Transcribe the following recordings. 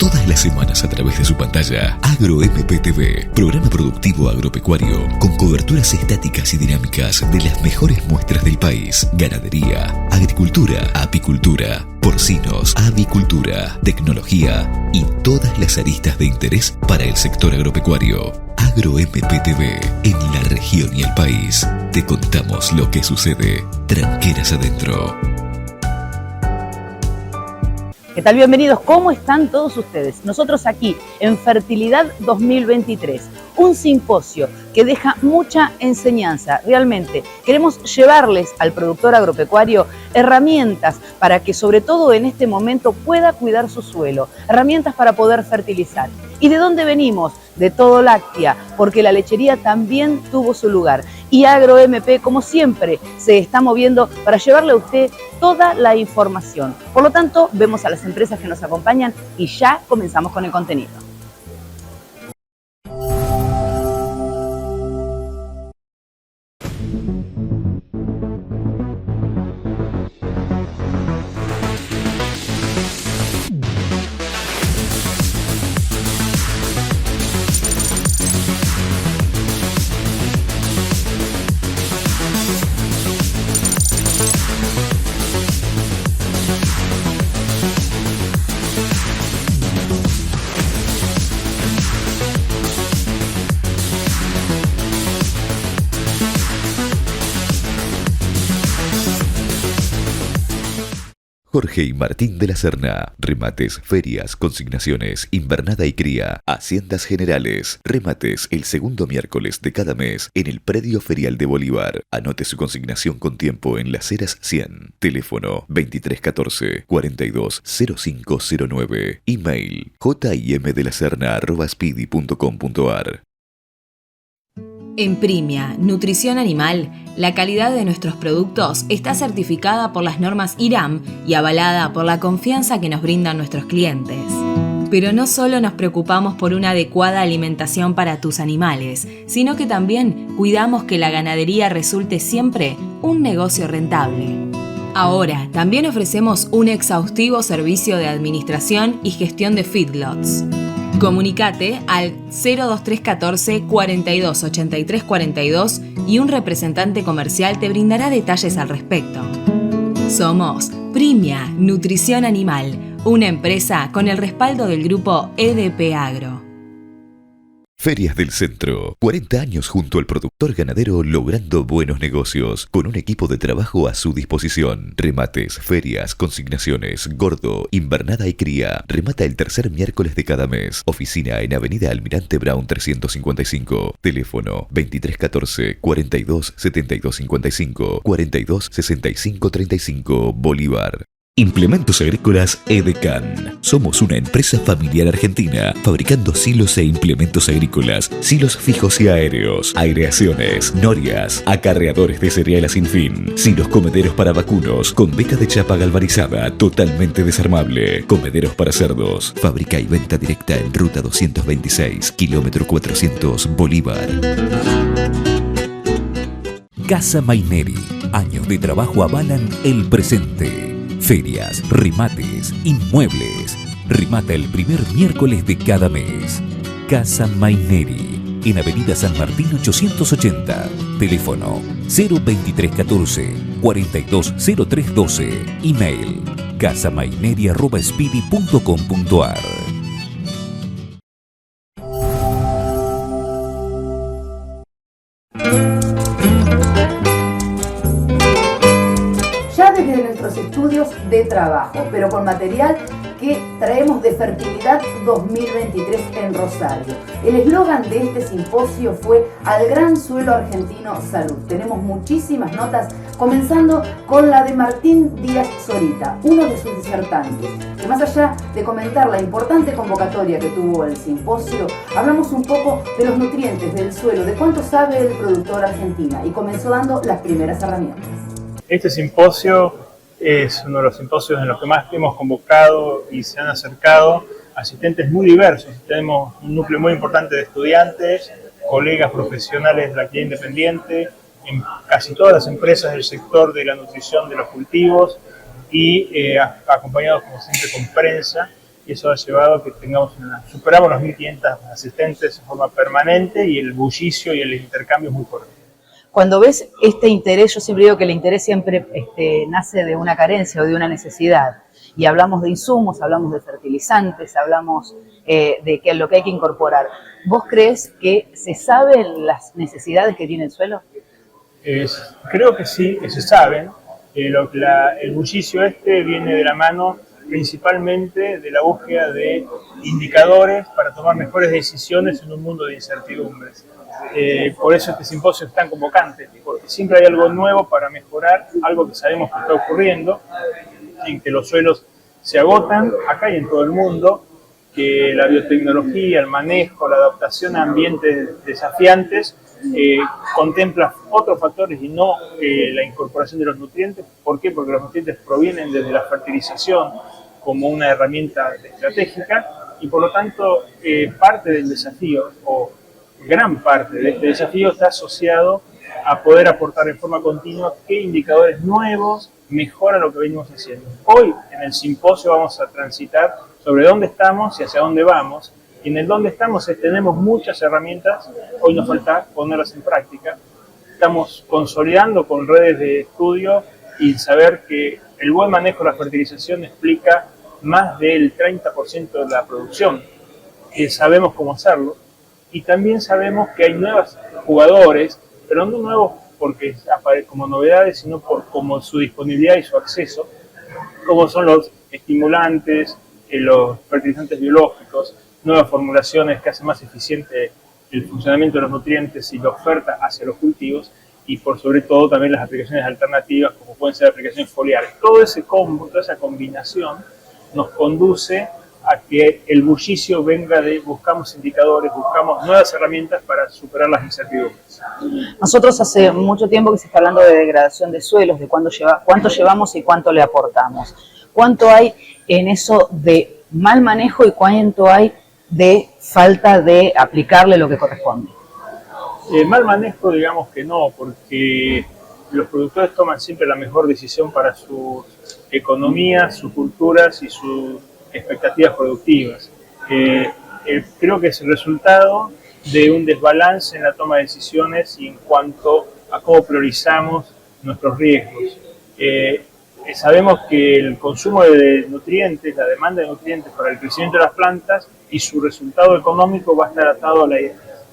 Todas las semanas a través de su pantalla, AgroMPTV, programa productivo agropecuario con coberturas estáticas y dinámicas de las mejores muestras del país. Ganadería, agricultura, apicultura, porcinos, avicultura, tecnología y todas las aristas de interés para el sector agropecuario. AgroMPTV, en la región y el país. Te contamos lo que sucede. Tranqueras adentro. ¿Qué tal? Bienvenidos. ¿Cómo están todos ustedes? Nosotros aquí en Fertilidad 2023, un simposio que deja mucha enseñanza. Realmente queremos llevarles al productor agropecuario herramientas para que sobre todo en este momento pueda cuidar su suelo, herramientas para poder fertilizar. ¿Y de dónde venimos? De Todo Láctea, porque la lechería también tuvo su lugar. Y AgroMP, como siempre, se está moviendo para llevarle a usted toda la información. Por lo tanto, vemos a las empresas que nos acompañan y ya comenzamos con el contenido. Jorge y Martín de la Serna. Remates, ferias, consignaciones, invernada y cría, haciendas generales. Remates el segundo miércoles de cada mes en el predio ferial de Bolívar. Anote su consignación con tiempo en Las Heras 100. Teléfono 2314-420509. Email jimdelaserna@speedy.com.ar. En Primia, Nutrición Animal, la calidad de nuestros productos está certificada por las normas IRAM y avalada por la confianza que nos brindan nuestros clientes. Pero no solo nos preocupamos por una adecuada alimentación para tus animales, sino que también cuidamos que la ganadería resulte siempre un negocio rentable. Ahora, también ofrecemos un exhaustivo servicio de administración y gestión de feedlots. Comunicate al 02314 42 83 42 y un representante comercial te brindará detalles al respecto. Somos Primia Nutrición Animal, una empresa con el respaldo del grupo EDP Agro. Ferias del Centro. 40 años junto al productor ganadero logrando buenos negocios, con un equipo de trabajo a su disposición. Remates, ferias, consignaciones, gordo, invernada y cría. Remata el tercer miércoles de cada mes. Oficina en Avenida Almirante Brown 355. Teléfono 2314 42 72 55 42 65 35 Bolívar. Implementos Agrícolas Edecan. Somos una empresa familiar argentina fabricando silos e implementos agrícolas, silos fijos y aéreos, aireaciones, norias, acarreadores de cereal a sin fin, silos comederos para vacunos con beca de chapa galvanizada totalmente desarmable, comederos para cerdos. Fábrica y venta directa en Ruta 226, kilómetro 400, Bolívar. Casa Maineri. Años de trabajo avalan el presente. Ferias, remates, inmuebles. Remata el primer miércoles de cada mes. Casa Maineri, en Avenida San Martín 880. Teléfono 02314 420312. Email casamaineri@speedy.com.ar. Estudios de trabajo, pero con material que traemos de Fertilidad 2023 en Rosario. El eslogan de este simposio fue "Al gran suelo argentino, salud". Tenemos muchísimas notas, comenzando con la de Martín Díaz Zorita, uno de sus disertantes, que más allá de comentar la importante convocatoria que tuvo el simposio, hablamos un poco de los nutrientes del suelo, de cuánto sabe el productor argentino, y comenzó dando las primeras herramientas. Este simposio es uno de los simposios en los que más hemos convocado y se han acercado asistentes muy diversos. Tenemos un núcleo muy importante de estudiantes, colegas profesionales de la actividad independiente, en casi todas las empresas del sector de la nutrición de los cultivos y acompañados como siempre con prensa y eso ha llevado a que superamos los 1.500 asistentes de forma permanente y el bullicio y el intercambio es muy fuerte. Cuando ves este interés, yo siempre digo que el interés siempre nace de una carencia o de una necesidad. Y hablamos de insumos, hablamos de fertilizantes, hablamos de lo que hay que incorporar. ¿Vos crees que se saben las necesidades que tiene el suelo? Creo que sí, que se saben. El bullicio viene de la mano principalmente de la búsqueda de indicadores para tomar mejores decisiones en un mundo de incertidumbres. Por eso este simposio es tan convocante, porque siempre hay algo nuevo para mejorar, algo que sabemos que está ocurriendo, en que los suelos se agotan acá y en todo el mundo, que la biotecnología, el manejo, la adaptación a ambientes desafiantes contempla otros factores y no la incorporación de los nutrientes. ¿Por qué? Porque los nutrientes provienen desde la fertilización como una herramienta estratégica y por lo tanto parte del desafío o gran parte de este desafío está asociado a poder aportar en forma continua qué indicadores nuevos mejoran lo que venimos haciendo. Hoy en el simposio vamos a transitar sobre dónde estamos y hacia dónde vamos. Y en el dónde estamos tenemos muchas herramientas, hoy nos falta ponerlas en práctica. Estamos consolidando con redes de estudio y saber que el buen manejo de la fertilización explica más del 30% de la producción. Sabemos cómo hacerlo y también sabemos que hay nuevos jugadores, pero no nuevos porque aparecen como novedades, sino por como su disponibilidad y su acceso, como son los estimulantes, los fertilizantes biológicos, nuevas formulaciones que hacen más eficiente el funcionamiento de los nutrientes y la oferta hacia los cultivos y por sobre todo también las aplicaciones alternativas como pueden ser aplicaciones foliares. Todo ese combo, toda esa combinación nos conduce a que el bullicio venga de buscamos indicadores, buscamos nuevas herramientas para superar las incertidumbres. Nosotros hace mucho tiempo que se está hablando de degradación de suelos, de cuánto llevamos y cuánto le aportamos. ¿Cuánto hay en eso de mal manejo y cuánto hay de falta de aplicarle lo que corresponde? Mal manejo, digamos que no, porque los productores toman siempre la mejor decisión para su economía, sus culturas y sus expectativas productivas. Creo que es el resultado de un desbalance en la toma de decisiones y en cuanto a cómo priorizamos nuestros riesgos. Sabemos que el consumo de nutrientes, la demanda de nutrientes para el crecimiento de las plantas y su resultado económico va a estar atado a la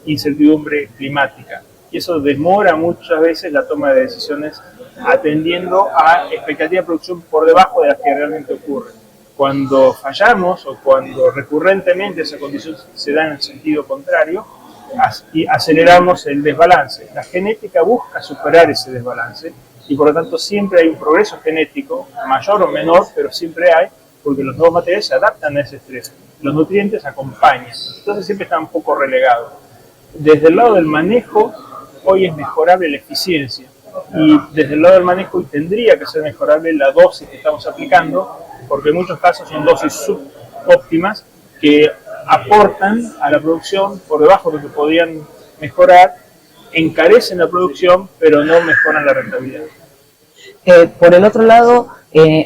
incertidumbre climática. Y eso demora muchas veces la toma de decisiones atendiendo a expectativas de producción por debajo de las que realmente ocurren. Cuando fallamos o cuando recurrentemente esa condición se da en el sentido contrario, aceleramos el desbalance. La genética busca superar ese desbalance y por lo tanto siempre hay un progreso genético, mayor o menor, pero siempre hay, porque los nuevos materiales se adaptan a ese estrés. Los nutrientes acompañan, entonces siempre está un poco relegado. Desde el lado del manejo, hoy es mejorable la eficiencia y desde el lado del manejo tendría que ser mejorable la dosis que estamos aplicando, porque en muchos casos son dosis subóptimas que aportan a la producción por debajo de lo que podían mejorar, encarecen la producción, pero no mejoran la rentabilidad. Por el otro lado,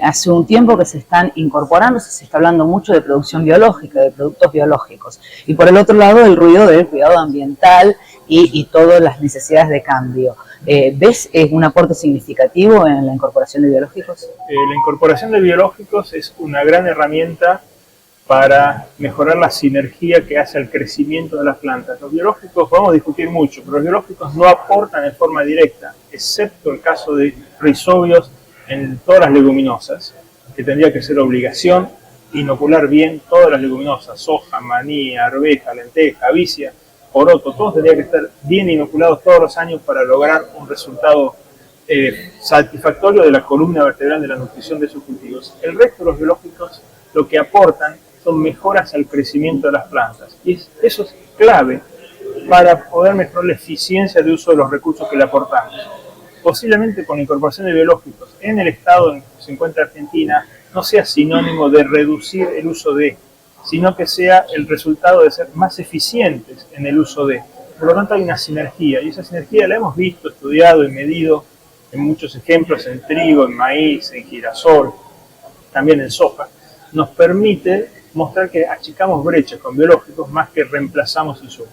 hace un tiempo que se están incorporando, se está hablando mucho de producción biológica, de productos biológicos. Y por el otro lado, el ruido del cuidado ambiental y todas las necesidades de cambio. ¿Ves un aporte significativo en la incorporación de biológicos? La incorporación de biológicos es una gran herramienta para mejorar la sinergia que hace al crecimiento de las plantas. Los biológicos, podemos discutir mucho, pero los biológicos no aportan en forma directa, excepto el caso de rhizobios en todas las leguminosas, que tendría que ser obligación inocular bien todas las leguminosas, soja, maní, arveja, lenteja, avicia, poroto, todos tendrían que estar bien inoculados todos los años para lograr un resultado satisfactorio de la columna vertebral de la nutrición de sus cultivos. El resto de los biológicos lo que aportan son mejoras al crecimiento de las plantas. Y eso es clave para poder mejorar la eficiencia de uso de los recursos que le aportamos. Posiblemente con la incorporación de biológicos en el estado en que se encuentra Argentina no sea sinónimo de reducir el uso de, sino que sea el resultado de ser más eficientes en el uso de. Por lo tanto hay una sinergia y esa sinergia la hemos visto, estudiado y medido en muchos ejemplos, en trigo, en maíz, en girasol, también en soja. Nos permite mostrar que achicamos brechas con biológicos más que reemplazamos insumos.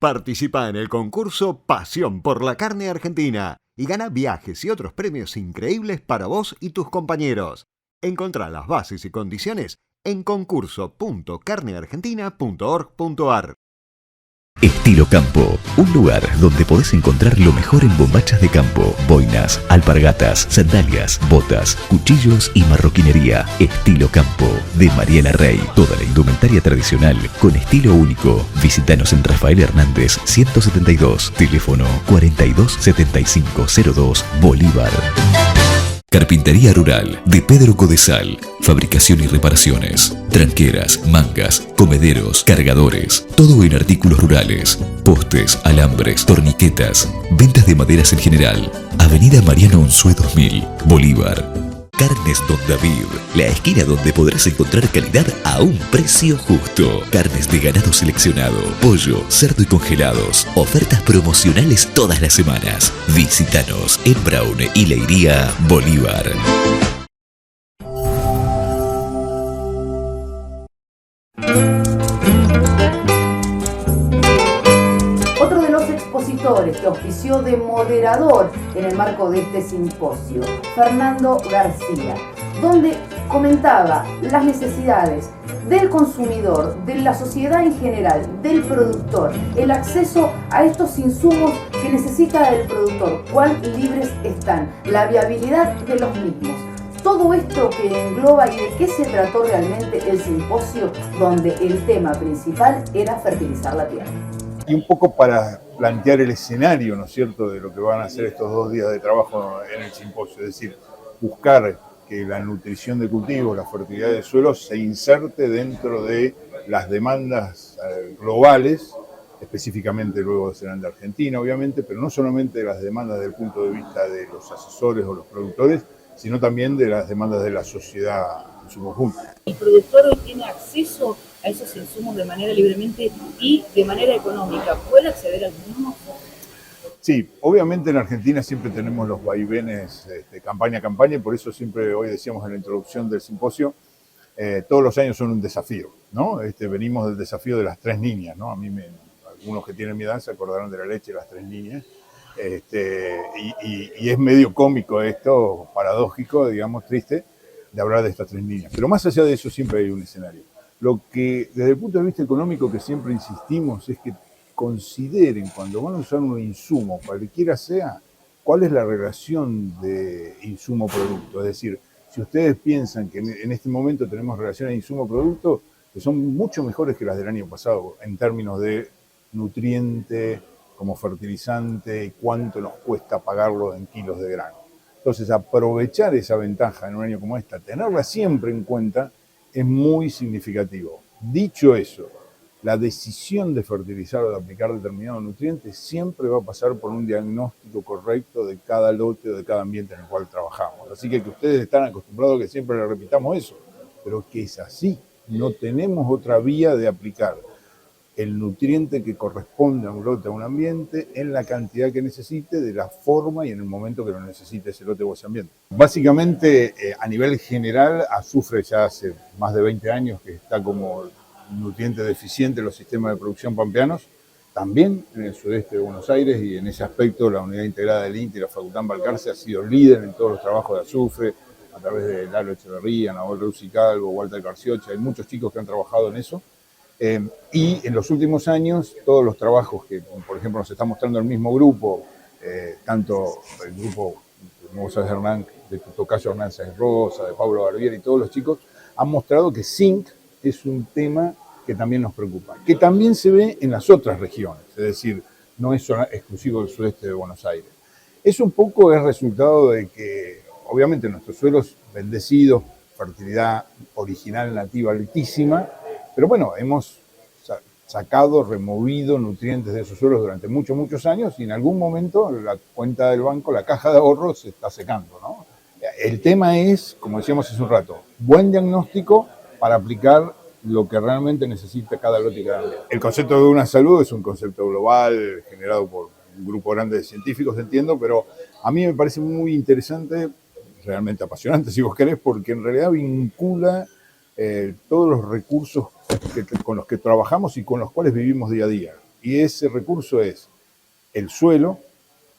Participa en el concurso Pasión por la Carne Argentina y gana viajes y otros premios increíbles para vos y tus compañeros. Encontrá las bases y condiciones en concurso.carneargentina.org.ar. Estilo Campo, un lugar donde podés encontrar lo mejor en bombachas de campo, boinas, alpargatas, sandalias, botas, cuchillos y marroquinería. Estilo Campo, de Mariela Rey. Toda la indumentaria tradicional con estilo único. Visítanos en Rafael Hernández 172, teléfono 427502, Bolívar. Carpintería Rural, de Pedro Codesal. Fabricación y reparaciones. Tranqueras, mangas, comederos, cargadores. Todo en artículos rurales. Postes, alambres, torniquetas. Ventas de maderas en general. Avenida Mariano Unzué 2000, Bolívar. Carnes Don David, la esquina donde podrás encontrar calidad a un precio justo. Carnes de ganado seleccionado, pollo, cerdo y congelados. Ofertas promocionales todas las semanas. Visítanos en Brown y Leiría, Bolívar. Otro de los expositores que auspició de moderador en el marco de este simposio, Fernando García, donde comentaba las necesidades del consumidor, de la sociedad en general, del productor, el acceso a estos insumos que necesita el productor, cuán libres están, la viabilidad de los mismos. Todo esto que engloba y de qué se trató realmente el simposio, donde el tema principal era fertilizar la tierra. Y un poco para plantear el escenario, ¿no es cierto?, de lo que van a hacer estos 2 días de trabajo en el simposio, es decir, buscar que la nutrición de cultivos, la fertilidad del suelo se inserte dentro de las demandas globales, específicamente luego serán de Argentina, obviamente, pero no solamente de las demandas desde el punto de vista de los asesores o los productores, sino también de las demandas de la sociedad en su conjunto. El productor hoy tiene acceso a esos insumos de manera libremente y de manera económica. ¿Puede acceder al mismo? Sí, obviamente en Argentina siempre tenemos los vaivenes campaña a campaña, y por eso siempre hoy decíamos en la introducción del simposio, todos los años son un desafío, ¿no? Venimos del desafío de las 3 niñas, ¿no? Algunos que tienen mi edad se acordarán de la leche de las 3 niñas, y es medio cómico esto, paradójico, digamos, triste, de hablar de estas 3 niñas. Pero más allá de eso siempre hay un escenario. Lo que desde el punto de vista económico que siempre insistimos es que consideren cuando van a usar un insumo, cualquiera sea, cuál es la relación de insumo-producto. Es decir, si ustedes piensan que en este momento tenemos relaciones de insumo-producto que son mucho mejores que las del año pasado en términos de nutriente, como fertilizante y cuánto nos cuesta pagarlo en kilos de grano. Entonces, aprovechar esa ventaja en un año como esta, tenerla siempre en cuenta, es muy significativo. Dicho eso, la decisión de fertilizar o de aplicar determinado nutriente siempre va a pasar por un diagnóstico correcto de cada lote o de cada ambiente en el cual trabajamos. Así que ustedes están acostumbrados a que siempre le repitamos eso, pero que es así. No tenemos otra vía de aplicar el nutriente que corresponde a un lote, a un ambiente, en la cantidad que necesite, de la forma y en el momento que lo necesite ese lote o ese ambiente. Básicamente, a nivel general, azufre ya hace más de 20 años que está como nutriente deficiente en los sistemas de producción pampeanos, también en el sudeste de Buenos Aires, y en ese aspecto la unidad integrada del INTI y la Facultad Balcarce ha sido líder en todos los trabajos de azufre, a través de Lalo Echeverría, Nahuel Reusi Calvo, Walter Garciocha, hay muchos chicos que han trabajado en eso. Y en los últimos años, todos los trabajos que, por ejemplo, nos está mostrando el mismo grupo, tanto el grupo, como vos sabés, Hernán, de Tocayo Hernán Sáenz Rosa, de Pablo Barbieri y todos los chicos, han mostrado que zinc es un tema que también nos preocupa, que también se ve en las otras regiones, es decir, no es exclusivo del sudeste de Buenos Aires. Eso un poco es resultado de que, obviamente, nuestros suelos bendecidos, fertilidad original nativa altísima, pero bueno, hemos sacado, removido nutrientes de esos suelos durante muchos años y en algún momento la cuenta del banco, la caja de ahorros se está secando, ¿no? El tema es, como decíamos hace un rato, buen diagnóstico para aplicar lo que realmente necesita cada lote y cada ambiente. El concepto de una salud es un concepto global generado por un grupo grande de científicos, entiendo, pero a mí me parece muy interesante, realmente apasionante si vos querés, porque en realidad vincula todos los recursos con los que trabajamos y con los cuales vivimos día a día. Y ese recurso es el suelo,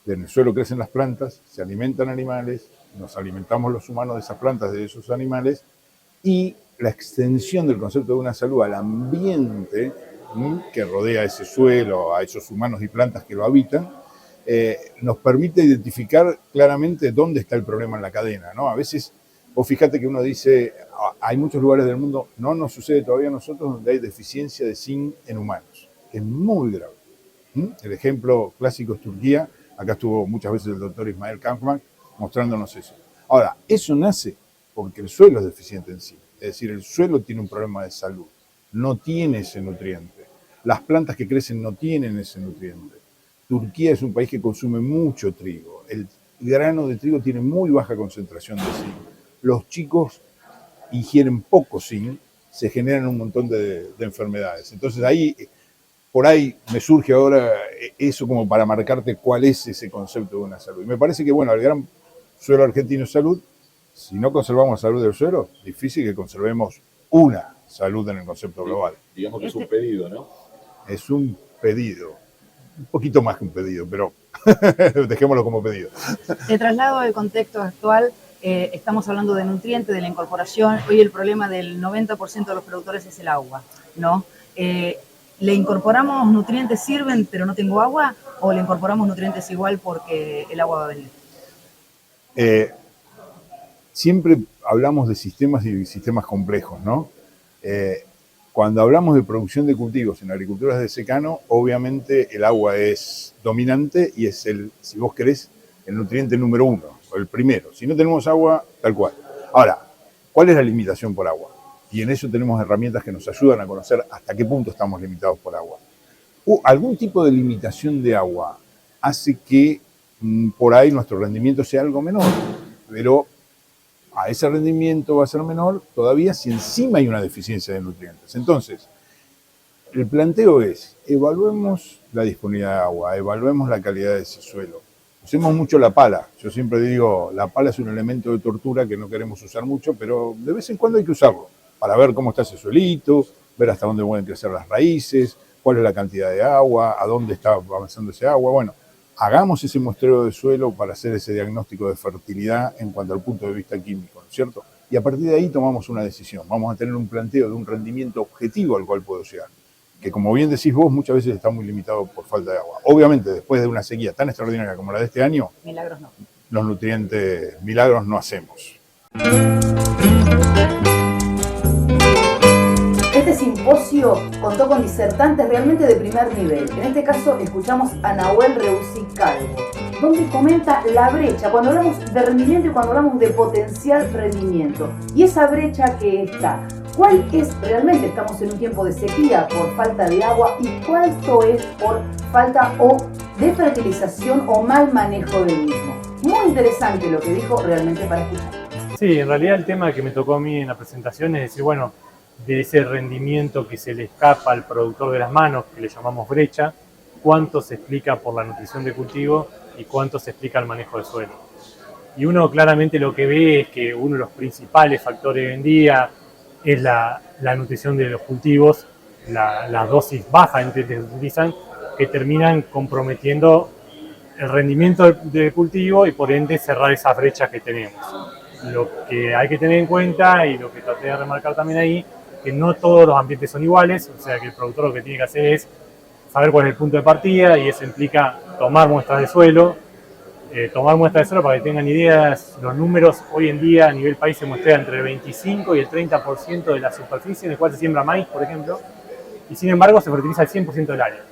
en el suelo crecen las plantas, se alimentan animales, nos alimentamos los humanos de esas plantas, de esos animales, y la extensión del concepto de una salud al ambiente que rodea ese suelo, a esos humanos y plantas que lo habitan, nos permite identificar claramente dónde está el problema en la cadena, ¿no? A veces, vos fíjate que uno dice, hay muchos lugares del mundo, no nos sucede todavía a nosotros, donde hay deficiencia de zinc en humanos, que es muy grave. El ejemplo clásico es Turquía, acá estuvo muchas veces el doctor Ismael Kampman mostrándonos eso. Ahora, eso nace porque el suelo es deficiente en zinc, es decir, el suelo tiene un problema de salud, no tiene ese nutriente, las plantas que crecen no tienen ese nutriente. Turquía es un país que consume mucho trigo, el grano de trigo tiene muy baja concentración de zinc, los chicos ingieren poco zinc, se generan un montón de enfermedades. Entonces por ahí me surge ahora eso como para marcarte cuál es ese concepto de una salud. Y me parece que, bueno, el gran suelo argentino es salud. Si no conservamos la salud del suelo, difícil que conservemos una salud en el concepto global. Digamos que es un pedido, ¿no? Es un pedido, un poquito más que un pedido, pero dejémoslo como pedido. Te traslado al contexto actual. Estamos hablando de nutrientes, de la incorporación. Hoy el problema del 90% de los productores es el agua, ¿no? ¿Le incorporamos nutrientes, sirven, pero no tengo agua? ¿O le incorporamos nutrientes igual porque el agua va a venir? Siempre hablamos de sistemas y sistemas complejos, ¿no? Cuando hablamos de producción de cultivos en agriculturas de secano, obviamente el agua es dominante y es si vos querés, el nutriente número uno, o el primero. Si no tenemos agua, tal cual. Ahora, ¿cuál es la limitación por agua? Y en eso tenemos herramientas que nos ayudan a conocer hasta qué punto estamos limitados por agua. Algún tipo de limitación de agua hace que por ahí nuestro rendimiento sea algo menor, pero a ese rendimiento va a ser menor todavía si encima hay una deficiencia de nutrientes. Entonces, el planteo es, evaluemos la disponibilidad de agua, evaluemos la calidad de ese suelo. Usemos mucho la pala. Yo siempre digo, la pala es un elemento de tortura que no queremos usar mucho, pero de vez en cuando hay que usarlo para ver cómo está ese suelito, ver hasta dónde pueden crecer las raíces, cuál es la cantidad de agua, a dónde está avanzando ese agua. Bueno, hagamos ese muestreo de suelo para hacer ese diagnóstico de fertilidad en cuanto al punto de vista químico, ¿no es cierto? Y a partir de ahí tomamos una decisión. Vamos a tener un planteo de un rendimiento objetivo al cual puedo llegar, que como bien decís vos, muchas veces está muy limitado por falta de agua. Obviamente, después de una sequía tan extraordinaria como la de este año, Milagros no. Los nutrientes, milagros no hacemos. Este simposio contó con disertantes realmente de primer nivel. En este caso escuchamos a Nahuel Reusí Calvo, donde comenta la brecha cuando hablamos de rendimiento y cuando hablamos de potencial rendimiento. Y esa brecha que está, ¿cuál es realmente? Estamos en un tiempo de sequía por falta de agua y cuánto es por falta o de fertilización o mal manejo del mismo. Muy interesante lo que dijo, realmente para escuchar. Sí, en realidad el tema que me tocó a mí en la presentación es decir, bueno, de ese rendimiento que se le escapa al productor de las manos, que le llamamos brecha, cuánto se explica por la nutrición de cultivo y cuánto se explica el manejo del suelo. Y uno claramente lo que ve es que uno de los principales factores hoy en día es la nutrición de los cultivos, las dosis bajas que se utilizan, que terminan comprometiendo el rendimiento del cultivo y por ende cerrar esas brechas que tenemos. Lo que hay que tener en cuenta y lo que traté de remarcar también ahí, que no todos los ambientes son iguales, o sea que el productor lo que tiene que hacer es saber cuál es el punto de partida y eso implica tomar muestras de suelo. Para que tengan ideas, los números hoy en día a nivel país se muestran entre el 25 y el 30% de la superficie en el cual se siembra maíz, por ejemplo, y sin embargo se fertiliza el 100% del área.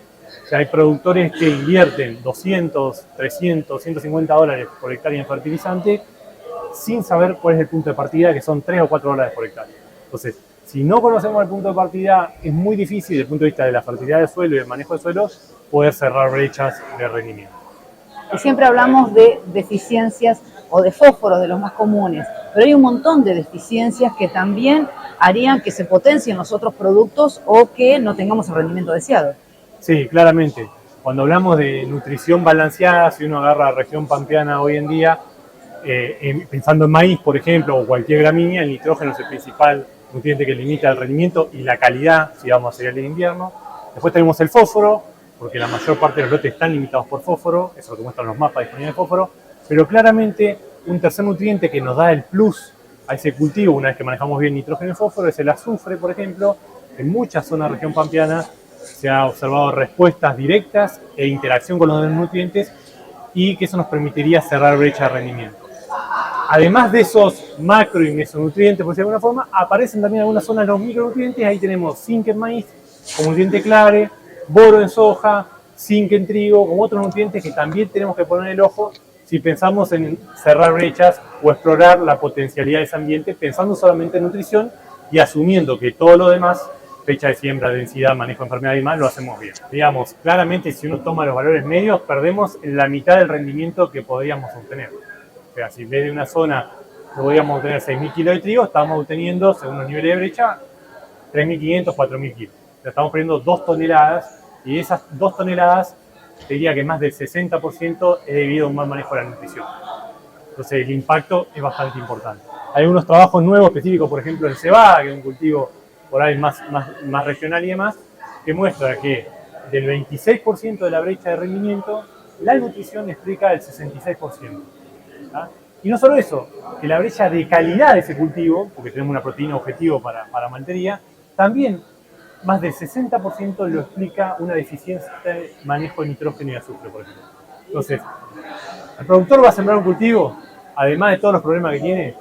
O sea, hay productores que invierten 200, 300, 150 dólares por hectárea en fertilizante sin saber cuál es el punto de partida, que son 3 o 4 dólares por hectárea. Entonces, Si no conocemos el punto de partida, es muy difícil desde el punto de vista de la fertilidad del suelo y del manejo del suelo poder cerrar brechas de rendimiento. Y siempre hablamos de deficiencias o de fósforos, de los más comunes, pero hay un montón de deficiencias que también harían que se potencien los otros productos o que no tengamos el rendimiento deseado. Sí, claramente. Cuando hablamos de nutrición balanceada, si uno agarra la región pampeana hoy en día, pensando en maíz, por ejemplo, o cualquier gramínea, el nitrógeno es el principal nutriente que limita el rendimiento y la calidad, si vamos a cereales de invierno. Después tenemos el fósforo, porque la mayor parte de los lotes están limitados por fósforo, eso es lo que muestran los mapas disponibles de fósforo, pero claramente un tercer nutriente que nos da el plus a ese cultivo, una vez que manejamos bien nitrógeno y fósforo, es el azufre, por ejemplo. En muchas zonas de la región pampeana se ha observado respuestas directas e interacción con los demás nutrientes y que eso nos permitiría cerrar brecha de rendimiento. Además de esos macro y mesonutrientes, por decirlo de alguna forma, aparecen también en algunas zonas los micronutrientes. Ahí tenemos zinc en maíz como nutriente clave, boro en soja, zinc en trigo, como otros nutrientes que también tenemos que poner el ojo si pensamos en cerrar brechas o explorar la potencialidad de ese ambiente, pensando solamente en nutrición y asumiendo que todo lo demás, fecha de siembra, densidad, manejo de enfermedad y demás, lo hacemos bien. Digamos, claramente si uno toma los valores medios, perdemos la mitad del rendimiento que podríamos obtener. O sea, si en vez de una zona podríamos obtener 6.000 kilos de trigo, estamos obteniendo, según los niveles de brecha, 3.500, 4.000 kilos. O sea, estamos perdiendo 2 toneladas y de esas 2 toneladas, te diría que más del 60% es debido a un mal manejo de la nutrición. Entonces el impacto es bastante importante. Hay unos trabajos nuevos específicos, por ejemplo el cebada, que es un cultivo por ahí más regional y demás, que muestra que del 26% de la brecha de rendimiento, la nutrición explica el 66%. ¿tá? Y no solo eso, que la brecha de calidad de ese cultivo, porque tenemos una proteína objetivo para maltería, también más del 60% lo explica una deficiencia de manejo de nitrógeno y azufre, por ejemplo. Entonces, el productor va a sembrar un cultivo, además de todos los problemas que tiene,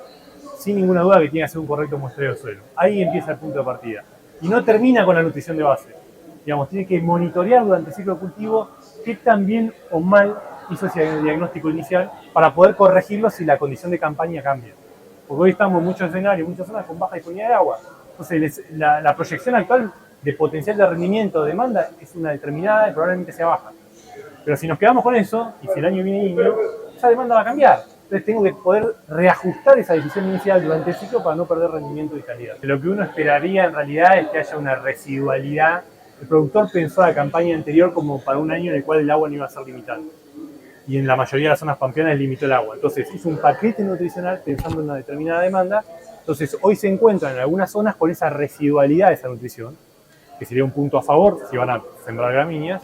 sin ninguna duda que tiene que hacer un correcto muestreo del suelo. Ahí empieza el punto de partida. Y no termina con la nutrición de base. Digamos, tiene que monitorear durante el ciclo de cultivo qué tan bien o mal hizo ese diagnóstico inicial para poder corregirlo si la condición de campaña cambia. Porque hoy estamos en muchos escenarios, muchas zonas con baja disponibilidad de agua. Entonces, la proyección actual de potencial de rendimiento o demanda es una determinada y probablemente sea baja. Pero si nos quedamos con eso, y si el año viene niño, esa demanda va a cambiar. Entonces tengo que poder reajustar esa decisión inicial durante el ciclo para no perder rendimiento y calidad. Lo que uno esperaría en realidad es que haya una residualidad. El productor pensó la campaña anterior como para un año en el cual el agua no iba a ser limitante. Y en la mayoría de las zonas pampeanas limitó el agua. Entonces hizo un paquete nutricional pensando en una determinada demanda. Entonces hoy se encuentran en algunas zonas con esa residualidad de esa nutrición, que sería un punto a favor si van a sembrar gramíneas,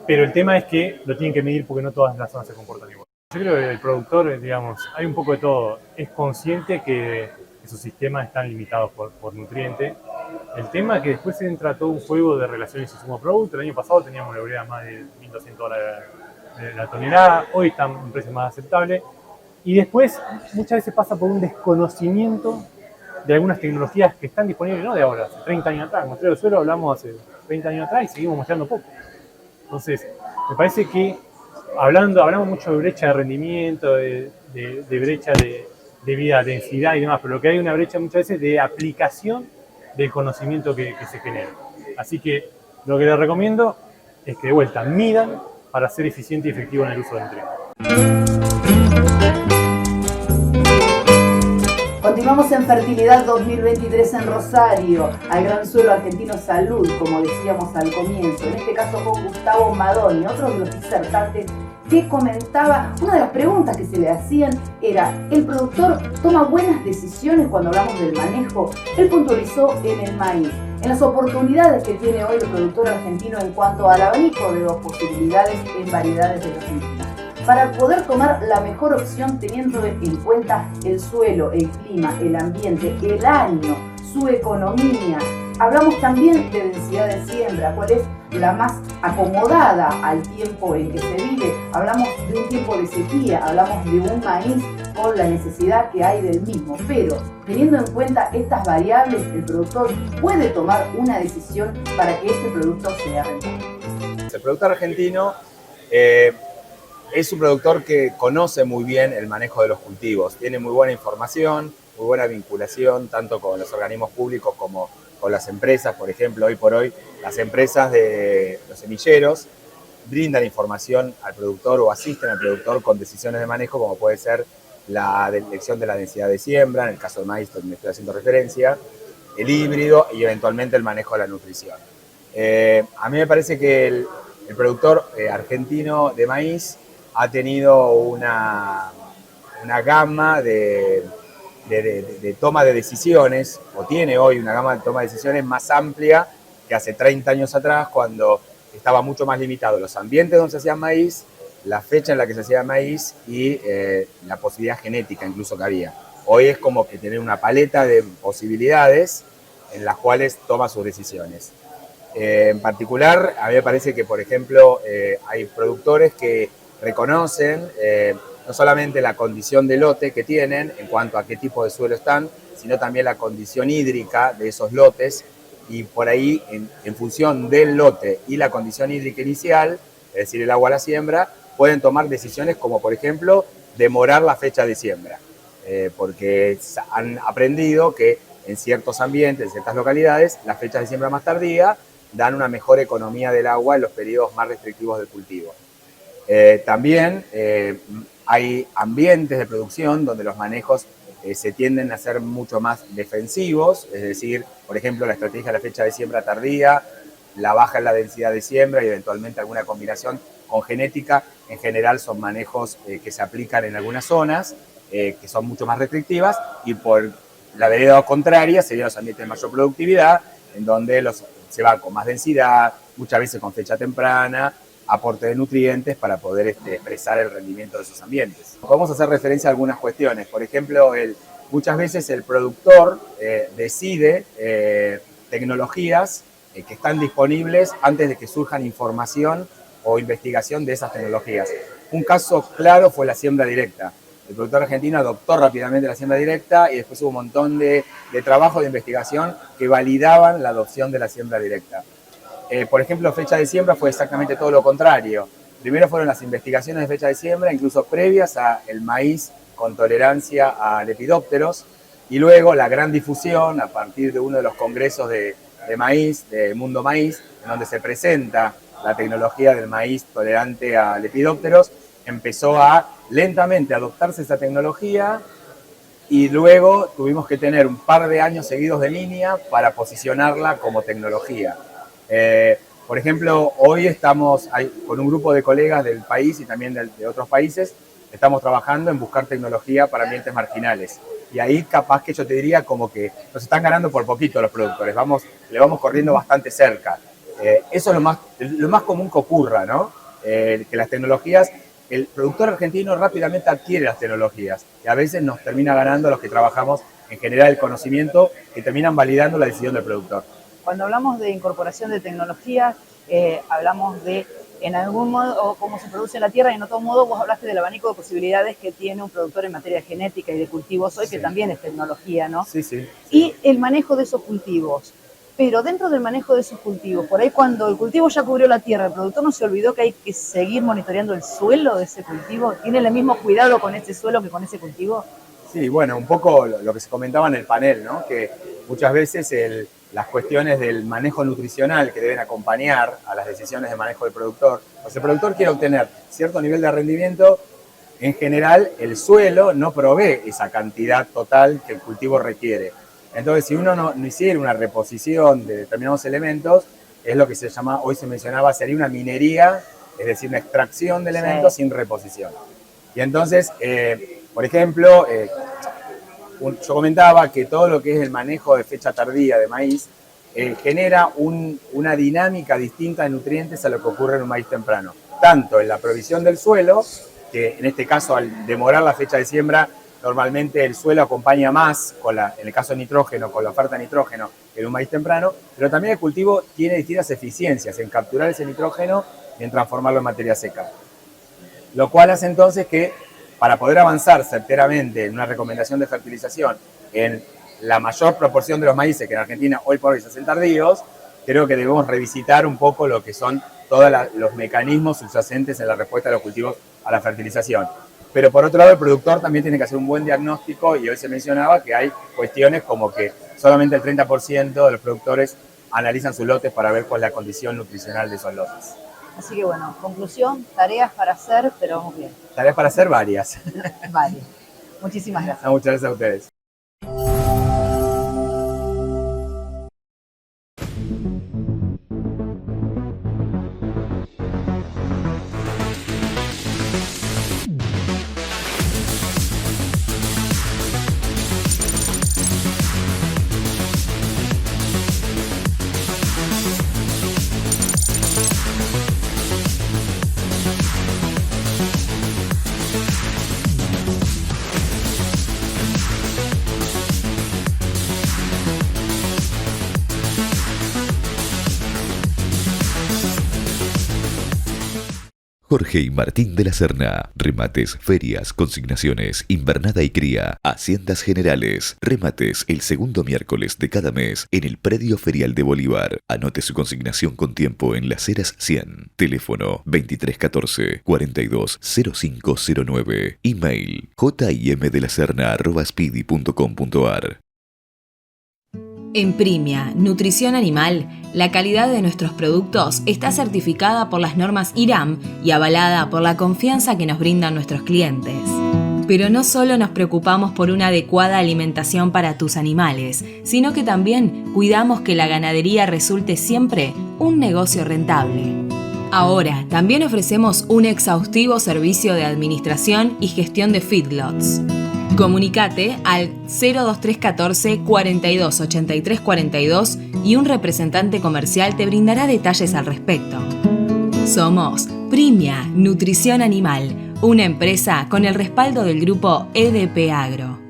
pero el tema es que lo tienen que medir porque no todas las zonas se comportan igual. Yo creo que el productor, digamos, hay un poco de todo, es consciente que sus sistemas están limitados por nutrientes. El tema es que después se entra todo un juego de relaciones insumo-producto. El año pasado teníamos la urea más de $1.200 de la tonelada, hoy está en un precio más aceptable. Y después muchas veces pasa por un desconocimiento de algunas tecnologías que están disponibles, no de ahora, hace 30 años atrás. Muestreo del suelo hablamos hace 30 años atrás y seguimos mostrando poco. Entonces, me parece que hablamos mucho de brecha de rendimiento, de brecha de vida, densidad y demás, pero lo que hay una brecha muchas veces de aplicación del conocimiento que se genera. Así que lo que les recomiendo es que de vuelta midan para ser eficiente y efectivo en el uso del nutriente. Continuamos en Fertilidad 2023 en Rosario, al Gran Suelo Argentino Salud, como decíamos al comienzo, en este caso con Gustavo Madoni, otro de los disertantes que comentaba, una de las preguntas que se le hacían era, ¿el productor toma buenas decisiones cuando hablamos del manejo? Él puntualizó en el maíz, en las oportunidades que tiene hoy el productor argentino en cuanto al abanico de posibilidades en variedades de los mismos, para poder tomar la mejor opción teniendo en cuenta el suelo, el clima, el ambiente, el año, su economía. Hablamos también de densidad de siembra, cuál es la más acomodada al tiempo en que se vive. Hablamos de un tiempo de sequía, hablamos de un maíz con la necesidad que hay del mismo. Pero teniendo en cuenta estas variables, el productor puede tomar una decisión para que este producto sea rentable. El productor argentino es un productor que conoce muy bien el manejo de los cultivos, tiene muy buena información, muy buena vinculación, tanto con los organismos públicos como con las empresas. Por ejemplo, hoy por hoy, las empresas de los semilleros brindan información al productor o asisten al productor con decisiones de manejo, como puede ser la elección de la densidad de siembra, en el caso del maíz, donde me estoy haciendo referencia, el híbrido y eventualmente el manejo de la nutrición. A mí me parece que el productor argentino de maíz ha tenido una gama de toma de decisiones, o tiene hoy una gama de toma de decisiones más amplia que hace 30 años atrás, cuando estaba mucho más limitado los ambientes donde se hacía maíz, la fecha en la que se hacía maíz y la posibilidad genética incluso que había. Hoy es como que tiene una paleta de posibilidades en las cuales toma sus decisiones. En particular, a mí me parece que, por ejemplo, hay productores que reconocen no solamente la condición de lote que tienen en cuanto a qué tipo de suelo están, sino también la condición hídrica de esos lotes, y por ahí, en función del lote y la condición hídrica inicial, es decir, el agua a la siembra, pueden tomar decisiones como, por ejemplo, demorar la fecha de siembra, porque han aprendido que en ciertos ambientes, en ciertas localidades, las fechas de siembra más tardía dan una mejor economía del agua en los periodos más restrictivos del cultivo. También hay ambientes de producción donde los manejos se tienden a ser mucho más defensivos, es decir, por ejemplo, la estrategia de la fecha de siembra tardía, la baja en la densidad de siembra y eventualmente alguna combinación con genética, en general son manejos que se aplican en algunas zonas, que son mucho más restrictivas, y por la vereda contraria serían los ambientes de mayor productividad, en donde se va con más densidad, muchas veces con fecha temprana, aporte de nutrientes para poder expresar el rendimiento de esos ambientes. Podemos hacer referencia a algunas cuestiones. Por ejemplo, muchas veces el productor decide tecnologías que están disponibles antes de que surjan información o investigación de esas tecnologías. Un caso claro fue la siembra directa. El productor argentino adoptó rápidamente la siembra directa y después hubo un montón de trabajo de investigación que validaban la adopción de la siembra directa. Por ejemplo, fecha de siembra fue exactamente todo lo contrario. Primero fueron las investigaciones de fecha de siembra, incluso previas al maíz con tolerancia a lepidópteros, y luego la gran difusión a partir de uno de los congresos de maíz, de Mundo Maíz, en donde se presenta la tecnología del maíz tolerante a lepidópteros. Empezó a lentamente adoptarse esa tecnología y luego tuvimos que tener un par de años seguidos de línea para posicionarla como tecnología. Por ejemplo, hoy estamos con un grupo de colegas del país y también de otros países, estamos trabajando en buscar tecnología para ambientes marginales. Y ahí capaz que yo te diría como que nos están ganando por poquito los productores, le vamos corriendo bastante cerca. Eso es lo más común que ocurra, ¿no? Que las tecnologías, el productor argentino rápidamente adquiere las tecnologías y a veces nos termina ganando a los que trabajamos en generar el conocimiento, que terminan validando la decisión del productor. Cuando hablamos de incorporación de tecnología, hablamos de, en algún modo, o cómo se produce en la tierra, y en otro modo vos hablaste del abanico de posibilidades que tiene un productor en materia genética y de cultivos hoy, sí, que también es tecnología, ¿no? Sí, sí. Y el manejo de esos cultivos. Pero dentro del manejo de esos cultivos, por ahí cuando el cultivo ya cubrió la tierra, el productor no se olvidó que hay que seguir monitoreando el suelo de ese cultivo. ¿Tiene el mismo cuidado con ese suelo que con ese cultivo? Sí, bueno, un poco lo que se comentaba en el panel, ¿no? Que muchas veces las cuestiones del manejo nutricional que deben acompañar a las decisiones de manejo del productor. O sea, el productor quiere obtener cierto nivel de rendimiento, en general el suelo no provee esa cantidad total que el cultivo requiere. Entonces, si uno no hiciera una reposición de determinados elementos, es lo que se llama, hoy se mencionaba, sería una minería, es decir, una extracción de elementos, sí, sin reposición. Y entonces, por ejemplo, yo comentaba que todo lo que es el manejo de fecha tardía de maíz genera una dinámica distinta de nutrientes a lo que ocurre en un maíz temprano. Tanto en la provisión del suelo, que en este caso al demorar la fecha de siembra, normalmente el suelo acompaña más, en el caso de nitrógeno, con la oferta de nitrógeno que en un maíz temprano, pero también el cultivo tiene distintas eficiencias en capturar ese nitrógeno y en transformarlo en materia seca. Lo cual hace entonces que, para poder avanzar certeramente en una recomendación de fertilización en la mayor proporción de los maíces que en Argentina hoy por hoy se hacen tardíos, creo que debemos revisitar un poco lo que son todos los mecanismos subyacentes en la respuesta de los cultivos a la fertilización. Pero por otro lado, el productor también tiene que hacer un buen diagnóstico, y hoy se mencionaba que hay cuestiones como que solamente el 30% de los productores analizan sus lotes para ver cuál es la condición nutricional de esos lotes. Así que bueno, conclusión, tareas para hacer, pero vamos bien. Tareas para hacer varias. Vale. Muchísimas gracias. Muchas gracias a ustedes. Jorge y Martín de la Serna. Remates, ferias, consignaciones, invernada y cría, haciendas generales. Remates el segundo miércoles de cada mes en el predio ferial de Bolívar. Anote su consignación con tiempo en Las Heras 100. Teléfono 2314-420509. Email jimdelaserna@speedy.com.ar. En Primia, Nutrición Animal, la calidad de nuestros productos está certificada por las normas IRAM y avalada por la confianza que nos brindan nuestros clientes. Pero no solo nos preocupamos por una adecuada alimentación para tus animales, sino que también cuidamos que la ganadería resulte siempre un negocio rentable. Ahora, también ofrecemos un exhaustivo servicio de administración y gestión de feedlots. Comunicate al 02314 42 83 42 y un representante comercial te brindará detalles al respecto. Somos Primia Nutrición Animal, una empresa con el respaldo del grupo EDP Agro.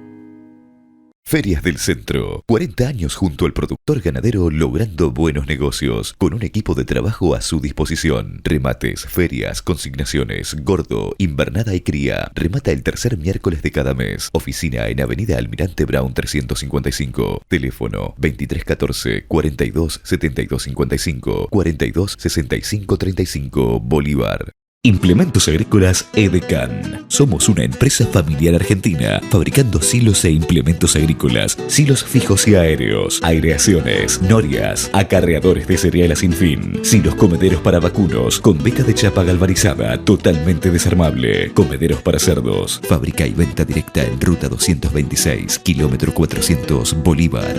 Ferias del Centro. 40 años junto al productor ganadero logrando buenos negocios, con un equipo de trabajo a su disposición. Remates, ferias, consignaciones, gordo, invernada y cría. Remata el tercer miércoles de cada mes. Oficina en Avenida Almirante Brown 355. Teléfono 2314 42 72 55 42 65 35 Bolívar. Implementos Agrícolas Edecan. Somos una empresa familiar argentina fabricando silos e implementos agrícolas, silos fijos y aéreos, aireaciones, norias, acarreadores de cereal a sin fin, silos comederos para vacunos con beca de chapa galvanizada totalmente desarmable, comederos para cerdos. Fábrica y venta directa en Ruta 226, kilómetro 400, Bolívar.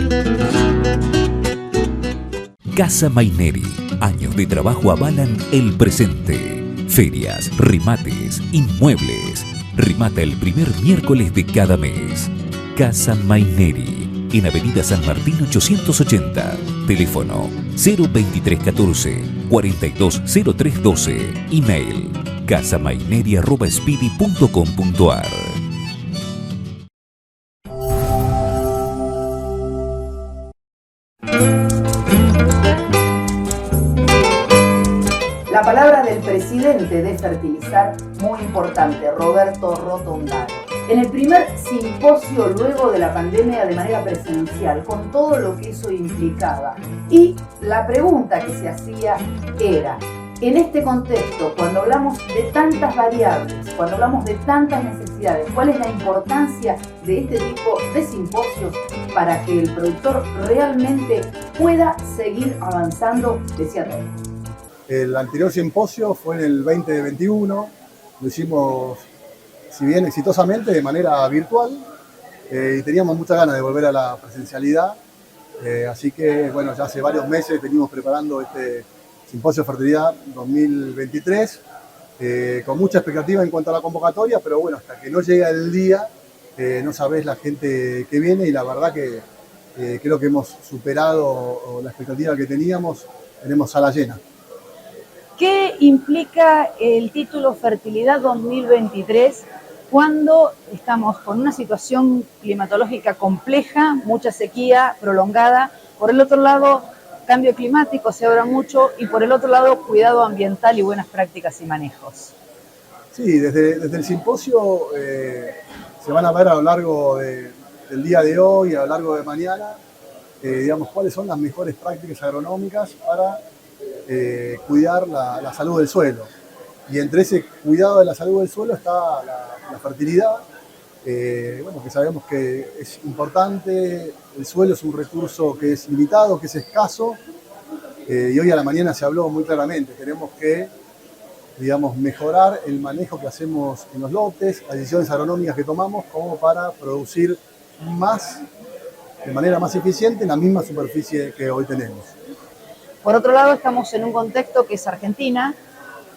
Casa Maineri. Años de trabajo avalan el presente. Ferias, remates, inmuebles. Remata el primer miércoles de cada mes. Casa Maineri, en Avenida San Martín 880. Teléfono 02314 420312. Email casamaineri@speedy.com.ar. La palabra del presidente de Fertilizar, muy importante, Roberto Rotondaro. En el primer simposio luego de la pandemia de manera presencial, con todo lo que eso implicaba. Y la pregunta que se hacía era, en este contexto, cuando hablamos de tantas variables, cuando hablamos de tantas necesidades, ¿cuál es la importancia de este tipo de simposios para que el productor realmente pueda seguir avanzando? Decía todo. El anterior simposio fue en el 2021, lo hicimos, si bien exitosamente, de manera virtual, y teníamos muchas ganas de volver a la presencialidad, así que bueno, ya hace varios meses venimos preparando este simposio de fertilidad 2023, con mucha expectativa en cuanto a la convocatoria, pero bueno, hasta que no llega el día, no sabés la gente que viene, y la verdad que creo que hemos superado la expectativa que teníamos, tenemos sala llena. ¿Qué implica el título Fertilidad 2023 cuando estamos con una situación climatológica compleja, mucha sequía prolongada? Por el otro lado, cambio climático, se habla mucho, y por el otro lado, cuidado ambiental y buenas prácticas y manejos. Sí, desde el simposio se van a ver a lo largo del día de hoy, a lo largo de mañana, digamos, cuáles son las mejores prácticas agronómicas para cuidar la salud del suelo. Y entre ese cuidado de la salud del suelo está la fertilidad, bueno, que sabemos que es importante. El suelo es un recurso que es limitado, que es escaso, y hoy a la mañana se habló muy claramente. Tenemos que, digamos, mejorar el manejo que hacemos en los lotes, las decisiones agronómicas que tomamos como para producir más, de manera más eficiente, en la misma superficie que hoy tenemos. Por otro lado, estamos en un contexto que es Argentina,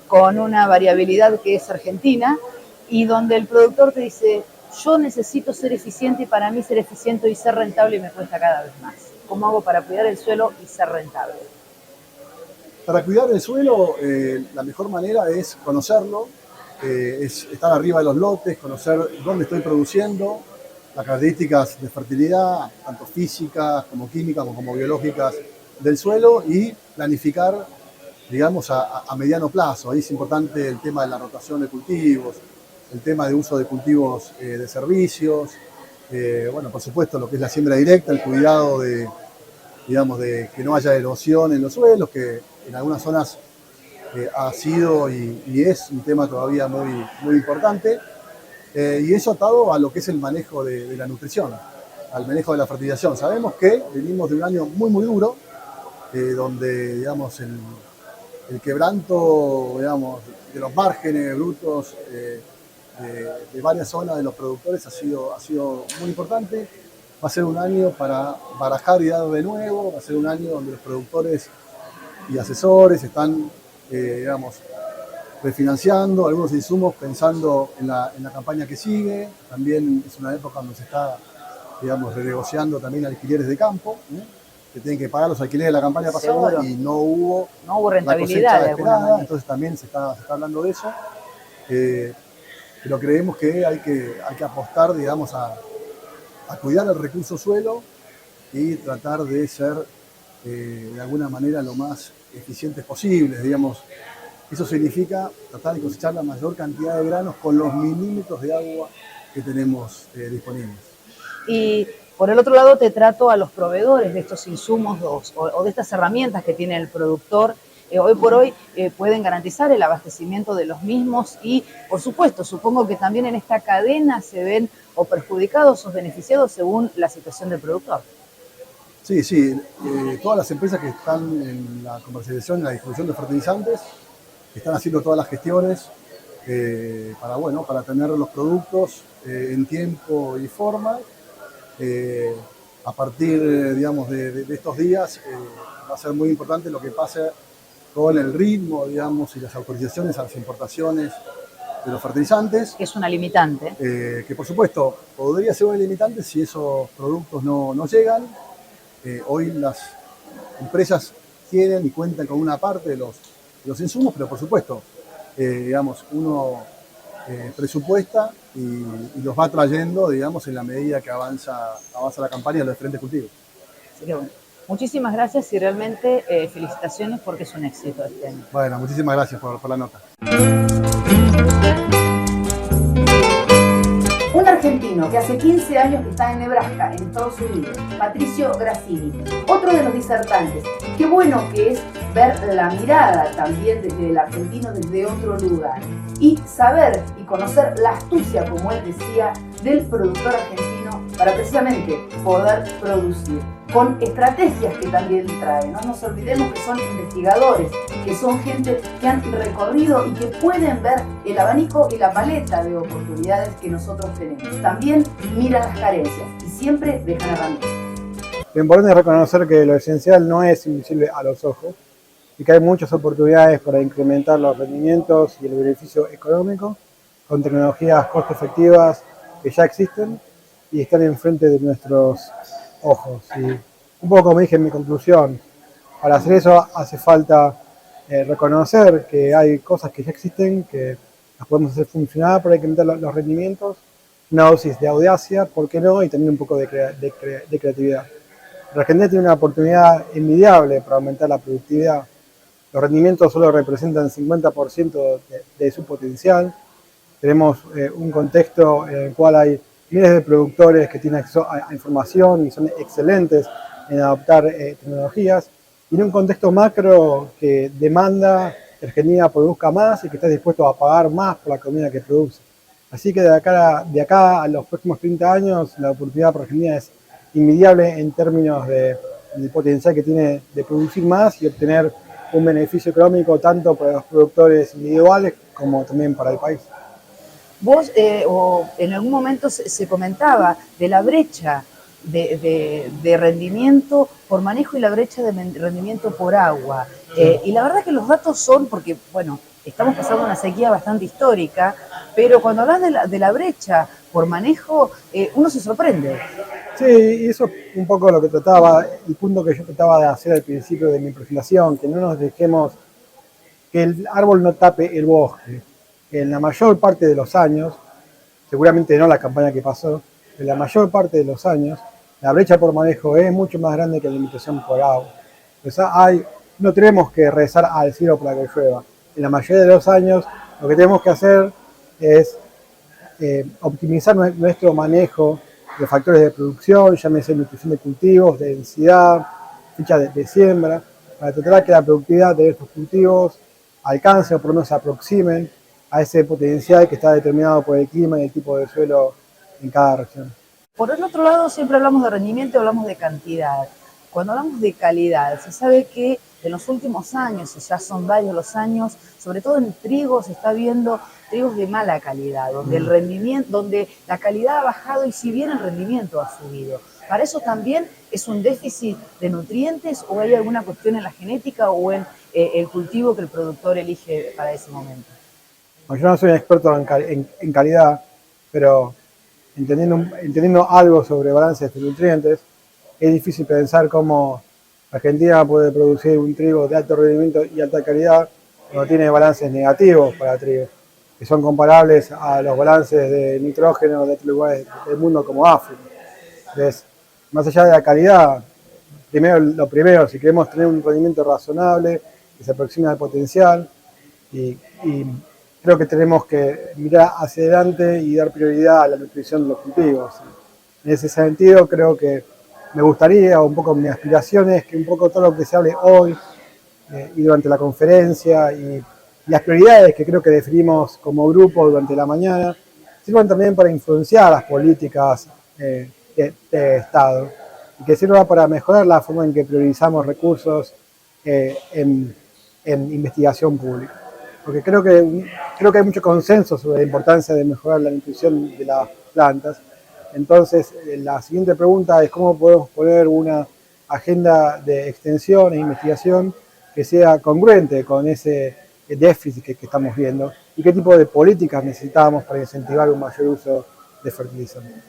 con una variabilidad que es Argentina, y donde el productor te dice, yo necesito ser eficiente, y para mí ser eficiente y ser rentable me cuesta cada vez más. ¿Cómo hago para cuidar el suelo y ser rentable? Para cuidar el suelo, la mejor manera es conocerlo, es estar arriba de los lotes, conocer dónde estoy produciendo, las características de fertilidad, tanto físicas como químicas como biológicas del suelo, y planificar, digamos, a mediano plazo. Ahí es importante el tema de la rotación de cultivos, el tema de uso de cultivos de servicios, bueno, por supuesto lo que es la siembra directa, el cuidado de, digamos, de que no haya erosión en los suelos, que en algunas zonas ha sido y es un tema todavía muy importante, y eso atado a lo que es el manejo de la nutrición, al manejo de la fertilización. Sabemos que venimos de un año muy duro, donde, digamos, el quebranto, digamos, de los márgenes brutos de varias zonas de los productores ha sido muy importante. Va a ser un año para barajar y dar de nuevo, va a ser un año donde los productores y asesores están, digamos, refinanciando algunos insumos pensando en la campaña que sigue. También es una época donde se está, digamos, renegociando también alquileres de campo, que tienen que pagar los alquileres de la campaña pasada y no hubo rentabilidad de alguna manera. Entonces también se está hablando de eso. Pero creemos que hay que apostar, digamos, a cuidar el recurso suelo y tratar de ser de alguna manera lo más eficientes posibles, digamos. Eso significa tratar de cosechar la mayor cantidad de granos con los milímetros de agua que tenemos disponibles. Y por el otro lado te trato a los proveedores de estos insumos o de estas herramientas que tiene el productor. Hoy por hoy pueden garantizar el abastecimiento de los mismos y, por supuesto, supongo que también en esta cadena se ven o perjudicados o beneficiados según la situación del productor. Sí, todas las empresas que están en la comercialización y la distribución de fertilizantes están haciendo todas las gestiones para tener los productos en tiempo y forma. A partir, digamos, de estos días va a ser muy importante lo que pase con el ritmo, digamos, y las autorizaciones a las importaciones de los fertilizantes. Es una limitante. Que por supuesto podría ser una limitante si esos productos no llegan. Hoy las empresas tienen y cuentan con una parte de los insumos, pero por supuesto, digamos, uno presupuesta y los va trayendo, digamos, en la medida que avanza la campaña de los diferentes cultivos. Así que bueno, muchísimas gracias y realmente felicitaciones porque es un éxito este año. Bueno, muchísimas gracias por la nota. Un argentino que hace 15 años que está en Nebraska, en Estados Unidos, Patricio Grassini, otro de los disertantes. Qué bueno que es ver la mirada también del argentino desde otro lugar y saber y conocer la astucia, como él decía, del productor argentino para precisamente poder producir con estrategias que también trae. No nos olvidemos que son investigadores, que son gente que han recorrido y que pueden ver el abanico y la paleta de oportunidades que nosotros tenemos. También miran las carencias y siempre dejan herramientas. Lo importante es reconocer que lo esencial no es invisible a los ojos y que hay muchas oportunidades para incrementar los rendimientos y el beneficio económico con tecnologías costo efectivas que ya existen y están enfrente de nuestros ojos. Y un poco como dije en mi conclusión, para hacer eso hace falta reconocer que hay cosas que ya existen, que las podemos hacer funcionar para incrementar los rendimientos, una dosis de audacia, ¿por qué no? Y también un poco de creatividad. La Argentina tiene una oportunidad envidiable para aumentar la productividad. Los rendimientos solo representan 50% de su potencial. Tenemos un contexto en el cual hay miles de productores que tienen acceso a información y son excelentes en adoptar tecnologías. y en un contexto macro que demanda que Argentina produzca más y que esté dispuesto a pagar más por la comida que produce. Así que de acá a los próximos 30 años la oportunidad para Argentina es inmediable en términos del potencial que tiene de producir más y obtener un beneficio económico tanto para los productores individuales como también para el país. Vos, o en algún momento se comentaba de la brecha de rendimiento por manejo y la brecha de rendimiento por agua. Y la verdad que los datos son, porque, bueno, estamos pasando una sequía bastante histórica, pero cuando hablas de la brecha por manejo, uno se sorprende. Sí, y eso es un poco lo que trataba, el punto que yo trataba de hacer al principio de mi presentación, que no nos dejemos que el árbol no tape el bosque. En la mayor parte de los años, seguramente no la campaña que pasó, en la mayor parte de los años, la brecha por manejo es mucho más grande que la limitación por agua. O sea, no tenemos que rezar al cielo para que llueva. En la mayoría de los años, lo que tenemos que hacer es optimizar nuestro manejo de factores de producción, llámese nutrición de cultivos, de densidad, fecha de siembra, para tratar de que la productividad de estos cultivos alcance o por lo menos se aproximen a ese potencial que está determinado por el clima y el tipo de suelo en cada región. Por el otro lado, siempre hablamos de rendimiento, hablamos de cantidad. Cuando hablamos de calidad, se sabe que en los últimos años, y ya son varios los años, sobre todo en trigo se está viendo trigos de mala calidad, donde el rendimiento, donde la calidad ha bajado y si bien el rendimiento ha subido. ¿Para eso también es un déficit de nutrientes o hay alguna cuestión en la genética o en el cultivo que el productor elige para ese momento? Bueno, yo no soy un experto en calidad, pero entendiendo algo sobre balances de nutrientes, es difícil pensar cómo Argentina puede producir un trigo de alto rendimiento y alta calidad cuando tiene balances negativos para trigo, que son comparables a los balances de nitrógeno de otros lugares del mundo como África. Entonces, más allá de la calidad, lo primero, si queremos tener un rendimiento razonable, que se aproxime al potencial, y creo que tenemos que mirar hacia adelante y dar prioridad a la nutrición de los cultivos. En ese sentido, creo que me gustaría, un poco mi aspiración es que un poco todo lo que se hable hoy y durante la conferencia y las prioridades que creo que definimos como grupo durante la mañana sirvan también para influenciar las políticas de Estado y que sirva para mejorar la forma en que priorizamos recursos en investigación pública. Porque creo que hay mucho consenso sobre la importancia de mejorar la nutrición de las plantas. Entonces, la siguiente pregunta es cómo podemos poner una agenda de extensión e investigación que sea congruente con ese déficit que estamos viendo y qué tipo de políticas necesitamos para incentivar un mayor uso de fertilizantes.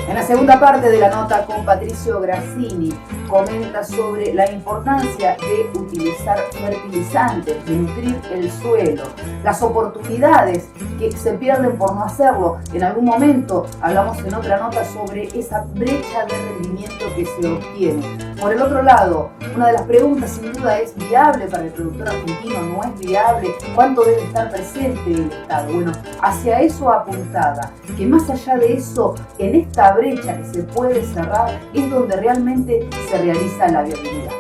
En la segunda parte de la nota con Patricio Grassini comenta sobre la importancia de utilizar fertilizantes, de nutrir el suelo, las oportunidades que se pierden por no hacerlo. En algún momento hablamos en otra nota sobre esa brecha de rendimiento que se obtiene. Por el otro lado, una de las preguntas sin duda es: ¿viable para el productor argentino? ¿No es viable? ¿Cuánto debe estar presente el Estado? Bueno, hacia eso apuntaba, que más allá de eso, en esta brecha que se puede cerrar es donde realmente se realiza la viabilidad.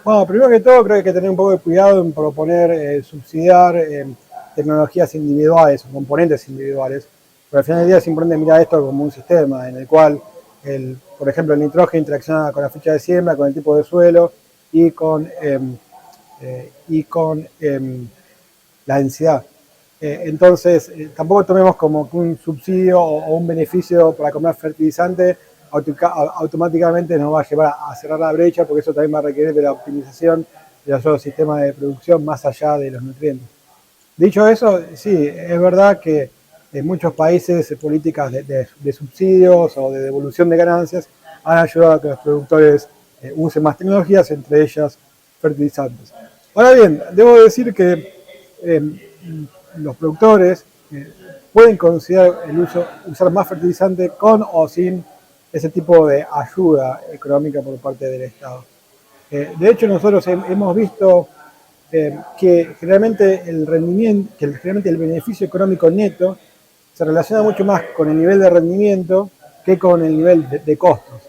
Bueno, primero que todo creo que hay que tener un poco de cuidado en proponer subsidiar tecnologías individuales o componentes individuales, pero al final del día es importante mirar esto como un sistema en el cual, por ejemplo, el nitrógeno interacciona con la fecha de siembra, con el tipo de suelo y con la densidad. Entonces, tampoco tomemos como un subsidio o un beneficio para comprar fertilizante automáticamente nos va a llevar a cerrar la brecha, porque eso también va a requerir de la optimización de los otros sistemas de producción más allá de los nutrientes. Dicho eso, sí, es verdad que en muchos países políticas de subsidios o de devolución de ganancias han ayudado a que los productores usen más tecnologías, entre ellas fertilizantes. Ahora bien, debo decir que los productores pueden considerar usar más fertilizante con o sin ese tipo de ayuda económica por parte del Estado. De hecho, nosotros hemos visto que generalmente el beneficio económico neto se relaciona mucho más con el nivel de rendimiento que con el nivel de costos.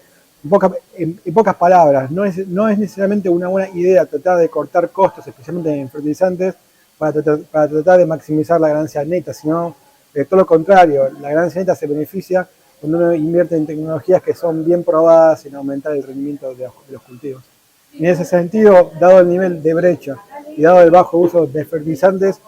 En pocas palabras, no es necesariamente una buena idea tratar de cortar costos, especialmente en fertilizantes, para tratar de maximizar la ganancia neta, sino todo lo contrario, la ganancia neta se beneficia cuando uno invierte en tecnologías que son bien probadas en aumentar el rendimiento de los cultivos. En ese sentido, dado el nivel de brecha y dado el bajo uso de fertilizantes,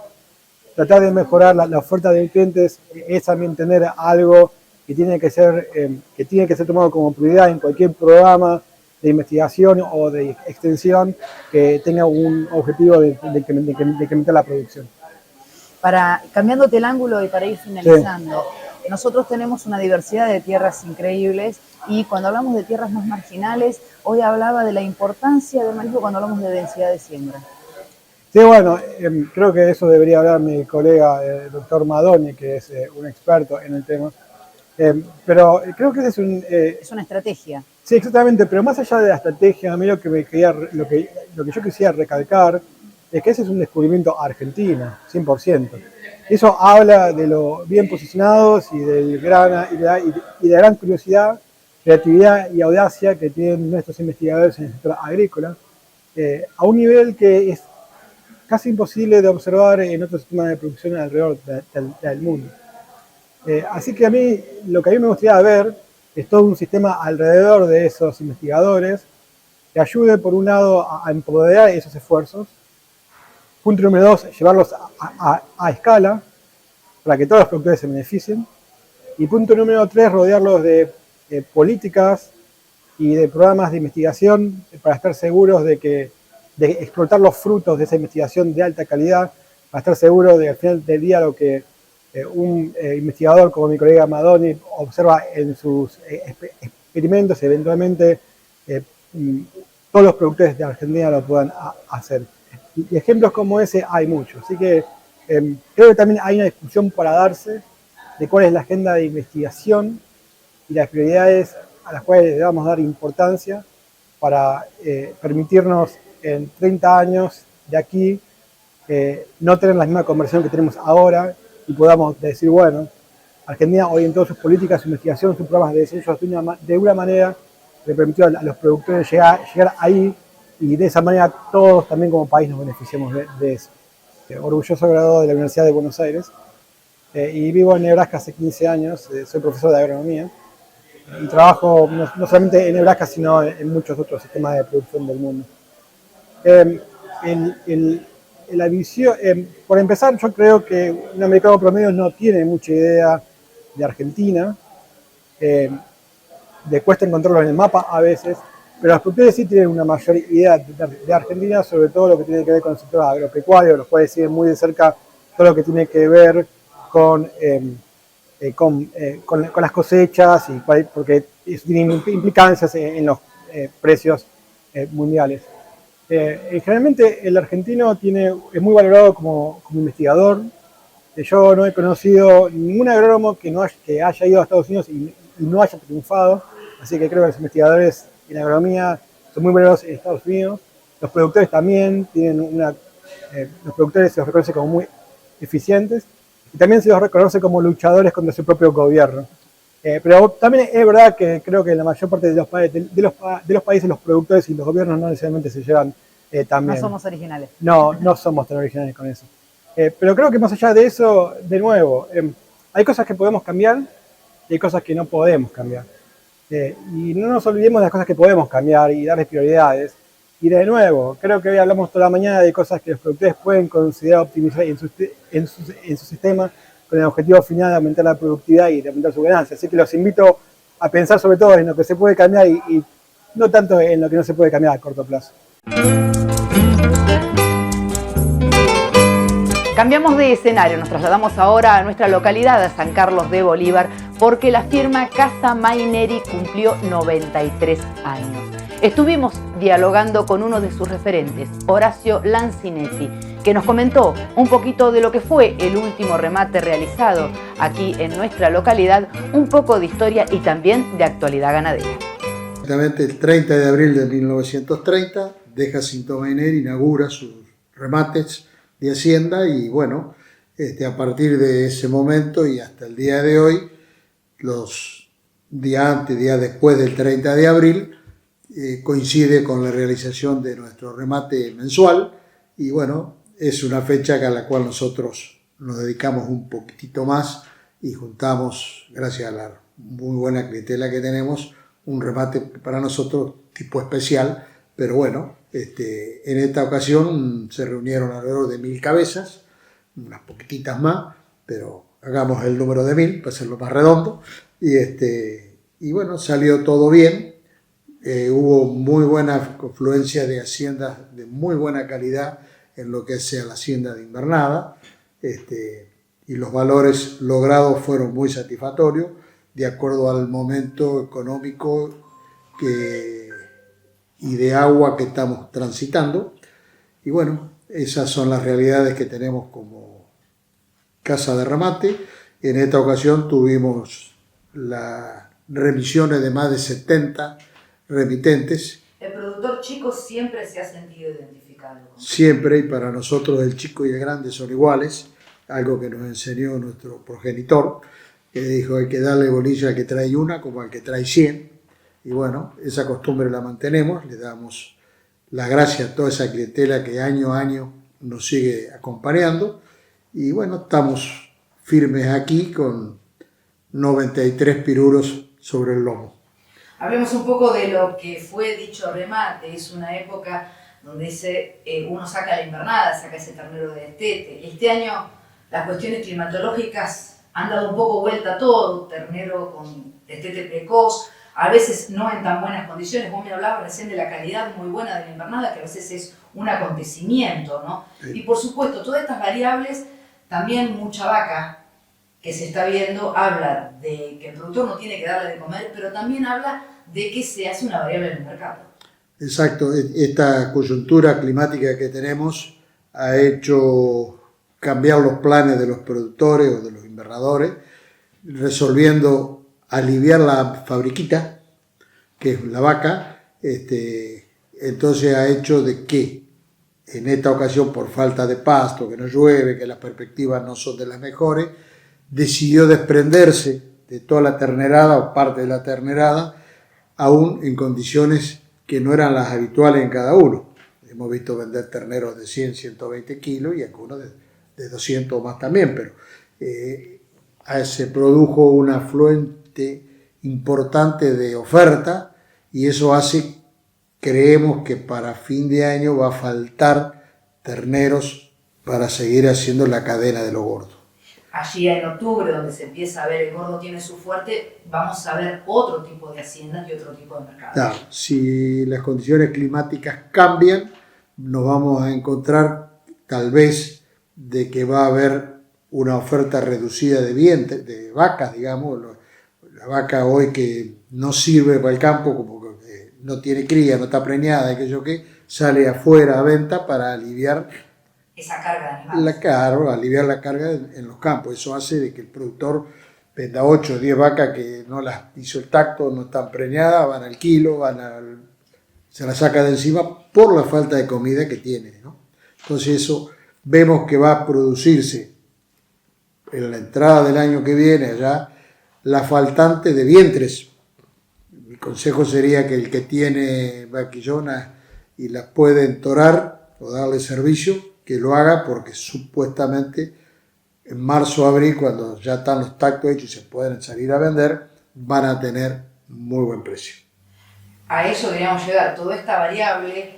tratar de mejorar la oferta de nutrientes es también tener algo que tiene que ser tomado como prioridad en cualquier programa de investigación o de extensión que tenga un objetivo de incrementar la producción. Cambiándote el ángulo y para ir finalizando, sí. Nosotros tenemos una diversidad de tierras increíbles y cuando hablamos de tierras más marginales, hoy hablaba de la importancia del manejo cuando hablamos de densidad de siembra. Sí, bueno, creo que eso debería hablar mi colega, el doctor Madoni, que es un experto en el tema. Pero creo que ese es una estrategia. Sí, exactamente, pero más allá de la estrategia, a mí lo que yo quisiera recalcar es que ese es un descubrimiento argentino, 100%. Eso habla de lo bien posicionados y de la gran curiosidad, creatividad y audacia que tienen nuestros investigadores en el sector agrícola, a un nivel que es casi imposible de observar en otros sistemas de producción alrededor del mundo. Así que lo que a mí me gustaría ver es todo un sistema alrededor de esos investigadores que ayude, por un lado, a empoderar esos esfuerzos. Punto número 2, llevarlos a escala para que todos los productores se beneficien. Y punto número 3, rodearlos de políticas y de programas de investigación para estar seguros de explotar los frutos de esa investigación de alta calidad, para estar seguros de que al final del día lo que un investigador como mi colega Madoni observa en sus experimentos, eventualmente todos los productores de Argentina lo puedan hacer. Y ejemplos como ese hay muchos, así que creo que también hay una discusión para darse de cuál es la agenda de investigación y las prioridades a las cuales debamos dar importancia para permitirnos en 30 años de aquí no tener la misma conversión que tenemos ahora y podamos decir, bueno, Argentina orientó sus políticas, su investigación, sus programas de desarrollo de una manera que permitió a los productores llegar ahí y de esa manera todos también como país nos beneficiamos de eso. Orgulloso graduado de la Universidad de Buenos Aires y vivo en Nebraska hace 15 años, soy profesor de agronomía y trabajo no solamente en Nebraska sino en muchos otros sistemas de producción del mundo. La visión, por empezar, yo creo que un americano promedio no tiene mucha idea de Argentina, le cuesta encontrarlo en el mapa a veces, pero los productores sí tienen una mayor idea de Argentina, sobre todo lo que tiene que ver con el sector agropecuario, los cuales siguen muy de cerca todo lo que tiene que ver con las cosechas, porque eso tiene implicancias en los precios mundiales. Generalmente el argentino es muy valorado como investigador. Yo no he conocido ningún agrónomo que haya ido a Estados Unidos y no haya triunfado, así que creo que los investigadores en agronomía son muy valorados en Estados Unidos. Los productores también los productores se los reconoce como muy eficientes y también se los reconoce como luchadores contra su propio gobierno. Pero también es verdad que creo que en la mayor parte de los países los productores y los gobiernos no necesariamente se llevan tan bien. No somos originales. No somos tan originales con eso. Pero creo que más allá de eso, de nuevo, hay cosas que podemos cambiar y hay cosas que no podemos cambiar. Y no nos olvidemos de las cosas que podemos cambiar y darles prioridades. Y de nuevo, creo que hoy hablamos toda la mañana de cosas que los productores pueden considerar optimizar en su sistema con el objetivo final de aumentar la productividad y de aumentar su ganancia. Así que los invito a pensar sobre todo en lo que se puede cambiar y no tanto en lo que no se puede cambiar a corto plazo. Cambiamos de escenario, nos trasladamos ahora a nuestra localidad, a San Carlos de Bolívar, porque la firma Casa Maineri cumplió 93 años. Estuvimos dialogando con uno de sus referentes, Horacio Lancinetti, que nos comentó un poquito de lo que fue el último remate realizado aquí en nuestra localidad, un poco de historia y también de actualidad ganadera. Exactamente el 30 de abril de 1930, de Jacinto Maineri inaugura sus remates de hacienda y bueno, a partir de ese momento y hasta el día de hoy, los día antes, día después del 30 de abril, coincide con la realización de nuestro remate mensual y bueno, es una fecha a la cual nosotros nos dedicamos un poquitito más y juntamos, gracias a la muy buena clientela que tenemos, un remate para nosotros tipo especial, pero bueno, en esta ocasión se reunieron alrededor de 1000 cabezas, unas poquititas más, pero hagamos el número de 1000 para hacerlo más redondo, y bueno, salió todo bien. Hubo muy buena confluencia de haciendas de muy buena calidad en lo que sea la hacienda de Invernada, y los valores logrados fueron muy satisfactorios de acuerdo al momento económico y de agua que estamos transitando. Y bueno, esas son las realidades que tenemos como casa de remate. En esta ocasión tuvimos las remisiones de más de 70 remitentes. El productor chico siempre se ha sentido identificado. Siempre, y para nosotros el chico y el grande son iguales, algo que nos enseñó nuestro progenitor, que dijo hay que darle bolilla al que trae una como al que trae 100. Y bueno, esa costumbre la mantenemos, le damos las gracias a toda esa clientela que año a año nos sigue acompañando. Y bueno, estamos firmes aquí con 93 pirulos sobre el lomo. Hablemos un poco de lo que fue dicho remate. Es una época donde uno saca la invernada, saca ese ternero de destete. Este año las cuestiones climatológicas han dado un poco vuelta a todo, ternero con destete precoz, a veces no en tan buenas condiciones. Vos me hablabas recién de la calidad muy buena de la invernada, que a veces es un acontecimiento, ¿no? Sí. Y por supuesto, todas estas variables, también mucha vaca que se está viendo, habla de que el productor no tiene que darle de comer, pero también habla de que se hace una variable en el mercado. Exacto, esta coyuntura climática que tenemos ha hecho cambiar los planes de los productores o de los invernadores, resolviendo aliviar la fabriquita, que es la vaca. Entonces ha hecho de que en esta ocasión, por falta de pasto, que no llueve, que las perspectivas no son de las mejores, decidió desprenderse de toda la ternerada o parte de la ternerada, aún en condiciones que no eran las habituales en cada uno. Hemos visto vender terneros de 100, 120 kilos y algunos de 200 o más también, pero se produjo un afluente importante de oferta y eso hace, creemos que para fin de año va a faltar terneros para seguir haciendo la cadena de lo gordo. Allí en octubre, donde se empieza a ver el gordo tiene su fuerte, vamos a ver otro tipo de haciendas y otro tipo de mercados. Claro, si las condiciones climáticas cambian, nos vamos a encontrar tal vez de que va a haber una oferta reducida de vacas, digamos. La vaca hoy que no sirve para el campo, como que no tiene cría, no está preñada, aquello que sale afuera a venta para aliviar esa carga de aliviar la carga en los campos. Eso hace de que el productor venda 8 o 10 vacas que no las hizo el tacto, no están preñadas, van al kilo, se las saca de encima por la falta de comida que tiene, ¿no? Entonces eso vemos que va a producirse en la entrada del año que viene allá la faltante de vientres. Mi consejo sería que el que tiene vaquillonas y las puede entorar o darle servicio, que lo haga, porque supuestamente en marzo o abril, cuando ya están los tactos hechos y se pueden salir a vender, van a tener muy buen precio. A eso deberíamos llegar. Toda esta variable,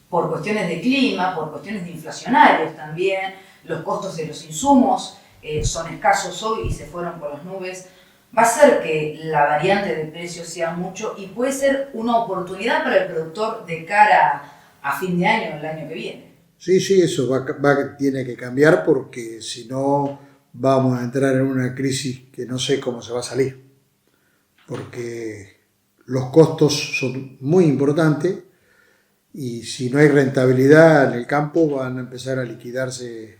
por cuestiones de clima, por cuestiones de inflacionarios también, los costos de los insumos son escasos hoy y se fueron por las nubes, va a ser que la variante de precios sea mucho y puede ser una oportunidad para el productor de cara a fin de año, el año que viene. Sí, eso tiene que cambiar, porque si no vamos a entrar en una crisis que no sé cómo se va a salir, porque los costos son muy importantes y si no hay rentabilidad en el campo van a empezar a liquidarse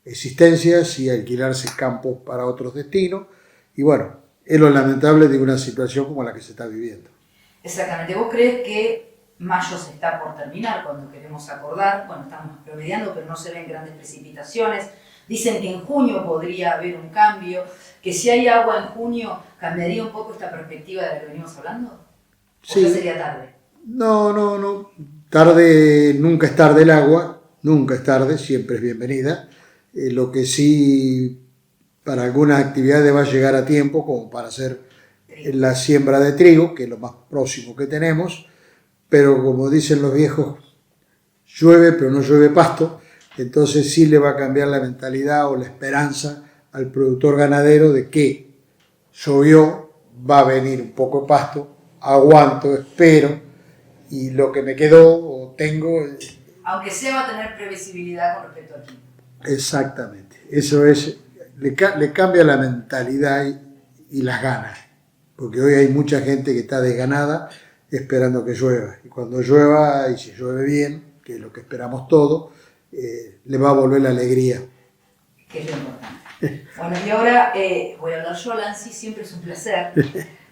existencias y a alquilarse campos para otros destinos, y bueno, es lo lamentable de una situación como la que se está viviendo. Exactamente. ¿Vos crees que mayo se está por terminar cuando queremos acordar? Bueno, estamos promediando, pero no se ven grandes precipitaciones. Dicen que en junio podría haber un cambio, que si hay agua en junio, ¿cambiaría un poco esta perspectiva de la que venimos hablando? ¿O sí. ya sería tarde? No. Tarde, nunca es tarde el agua, nunca es tarde, siempre es bienvenida. Lo que sí, para algunas actividades va a llegar a tiempo, como para hacer la siembra de trigo, que es lo más próximo que tenemos, pero como dicen los viejos, llueve pero no llueve pasto, entonces sí le va a cambiar la mentalidad o la esperanza al productor ganadero de que llovió, va a venir un poco de pasto, aguanto, espero, y lo que me quedó o tengo... Aunque sea, va a tener previsibilidad con respecto al tiempo. Exactamente, eso es, le cambia la mentalidad y las ganas, porque hoy hay mucha gente que está desganada esperando que llueva, y cuando llueva, y si llueve bien, que es lo que esperamos todos, le va a volver la alegría. Que es lo importante. Bueno, y ahora voy a hablar yo, Lancy, siempre es un placer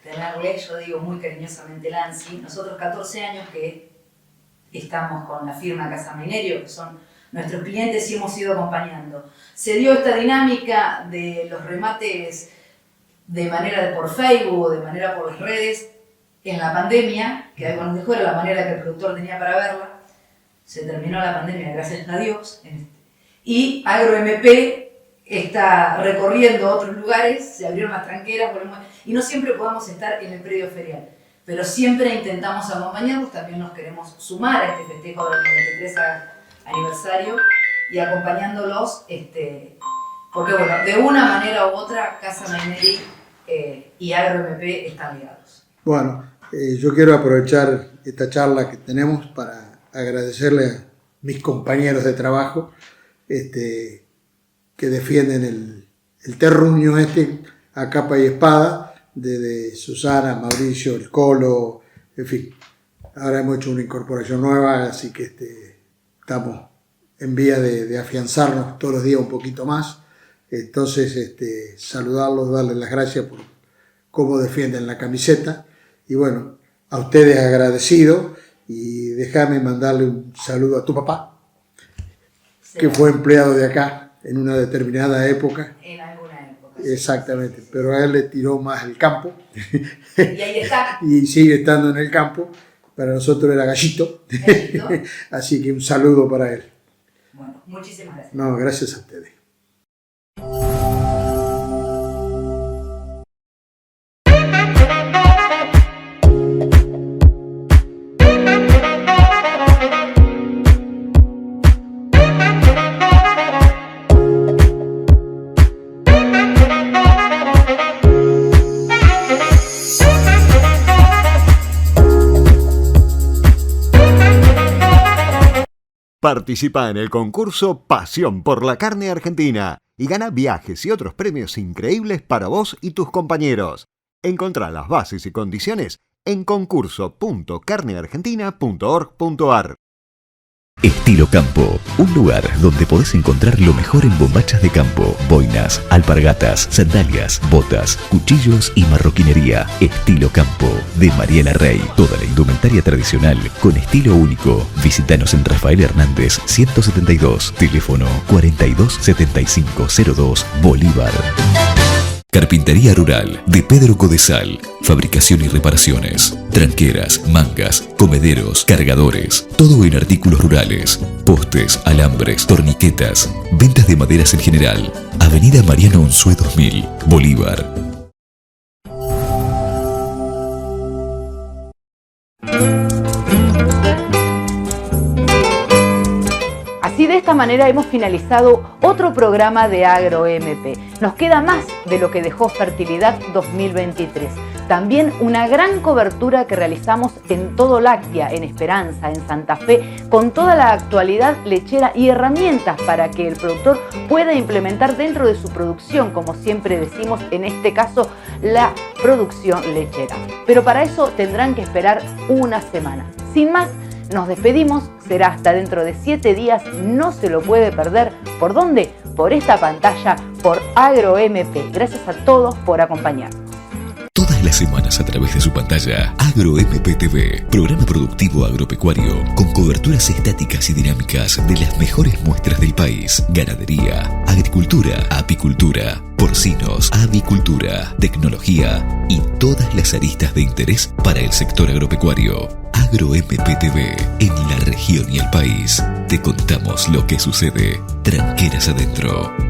tenerle, yo digo muy cariñosamente Lancy. Nosotros 14 años que estamos con la firma Casa Minerio, que son nuestros clientes, y hemos ido acompañando. Se dio esta dinámica de los remates de manera por Facebook, de manera por las redes, en la pandemia, que algo nos dejó, era la manera que el productor tenía para verla. Se terminó la pandemia, gracias a Dios, y AgroMP está recorriendo otros lugares, se abrieron las tranqueras, y no siempre podemos estar en el predio ferial, pero siempre intentamos acompañarlos. También nos queremos sumar a este festejo del 93 aniversario y acompañándolos, porque bueno, de una manera u otra, Casa Maineri y AgroMP están ligados. Bueno, yo quiero aprovechar esta charla que tenemos para agradecerle a mis compañeros de trabajo que defienden el terruño a capa y espada, desde Susana, Mauricio, el Colo, en fin. Ahora hemos hecho una incorporación nueva, así que estamos en vía de afianzarnos todos los días un poquito más. Entonces, saludarlos, darles las gracias por cómo defienden la camiseta. Y bueno, a ustedes agradecido, y déjame mandarle un saludo a tu papá, que fue empleado de acá en una determinada época. En alguna época. Exactamente, pero a él le tiró más el campo. Y ahí está. Y sigue estando en el campo. Para nosotros era Gallito. Así que un saludo para él. Bueno, muchísimas gracias. No, gracias a ustedes. Participa en el concurso Pasión por la Carne Argentina y gana viajes y otros premios increíbles para vos y tus compañeros. Encontrá las bases y condiciones en concurso.carneargentina.org.ar. Estilo Campo, un lugar donde podés encontrar lo mejor en bombachas de campo, boinas, alpargatas, sandalias, botas, cuchillos y marroquinería. Estilo Campo, de Mariela Rey. Toda la indumentaria tradicional con estilo único. Visítanos en Rafael Hernández 172, teléfono 427502, Bolívar. Carpintería Rural, de Pedro Codesal. Fabricación y reparaciones. Tranqueras, mangas, comederos, cargadores. Todo en artículos rurales. Postes, alambres, torniquetas. Ventas de maderas en general. Avenida Mariano Unzué 2000, Bolívar. Así, de esta manera hemos finalizado otro programa de AgroMP. Nos queda más de lo que dejó Fertilidad 2023. También una gran cobertura que realizamos en Todo Láctea, en Esperanza, en Santa Fe, con toda la actualidad lechera y herramientas para que el productor pueda implementar dentro de su producción, como siempre decimos, en este caso, la producción lechera. Pero para eso tendrán que esperar una semana. Sin más, nos despedimos, será hasta dentro de 7 días, no se lo puede perder. ¿Por dónde? Por esta pantalla, por AgroMP. Gracias a todos por acompañarnos. Todas las semanas a través de su pantalla. AgroMPTV, programa productivo agropecuario con coberturas estáticas y dinámicas de las mejores muestras del país. Ganadería, agricultura, apicultura, porcinos, avicultura, tecnología y todas las aristas de interés para el sector agropecuario. AgroMPTV, en la región y el país. Te contamos lo que sucede. Tranqueras adentro.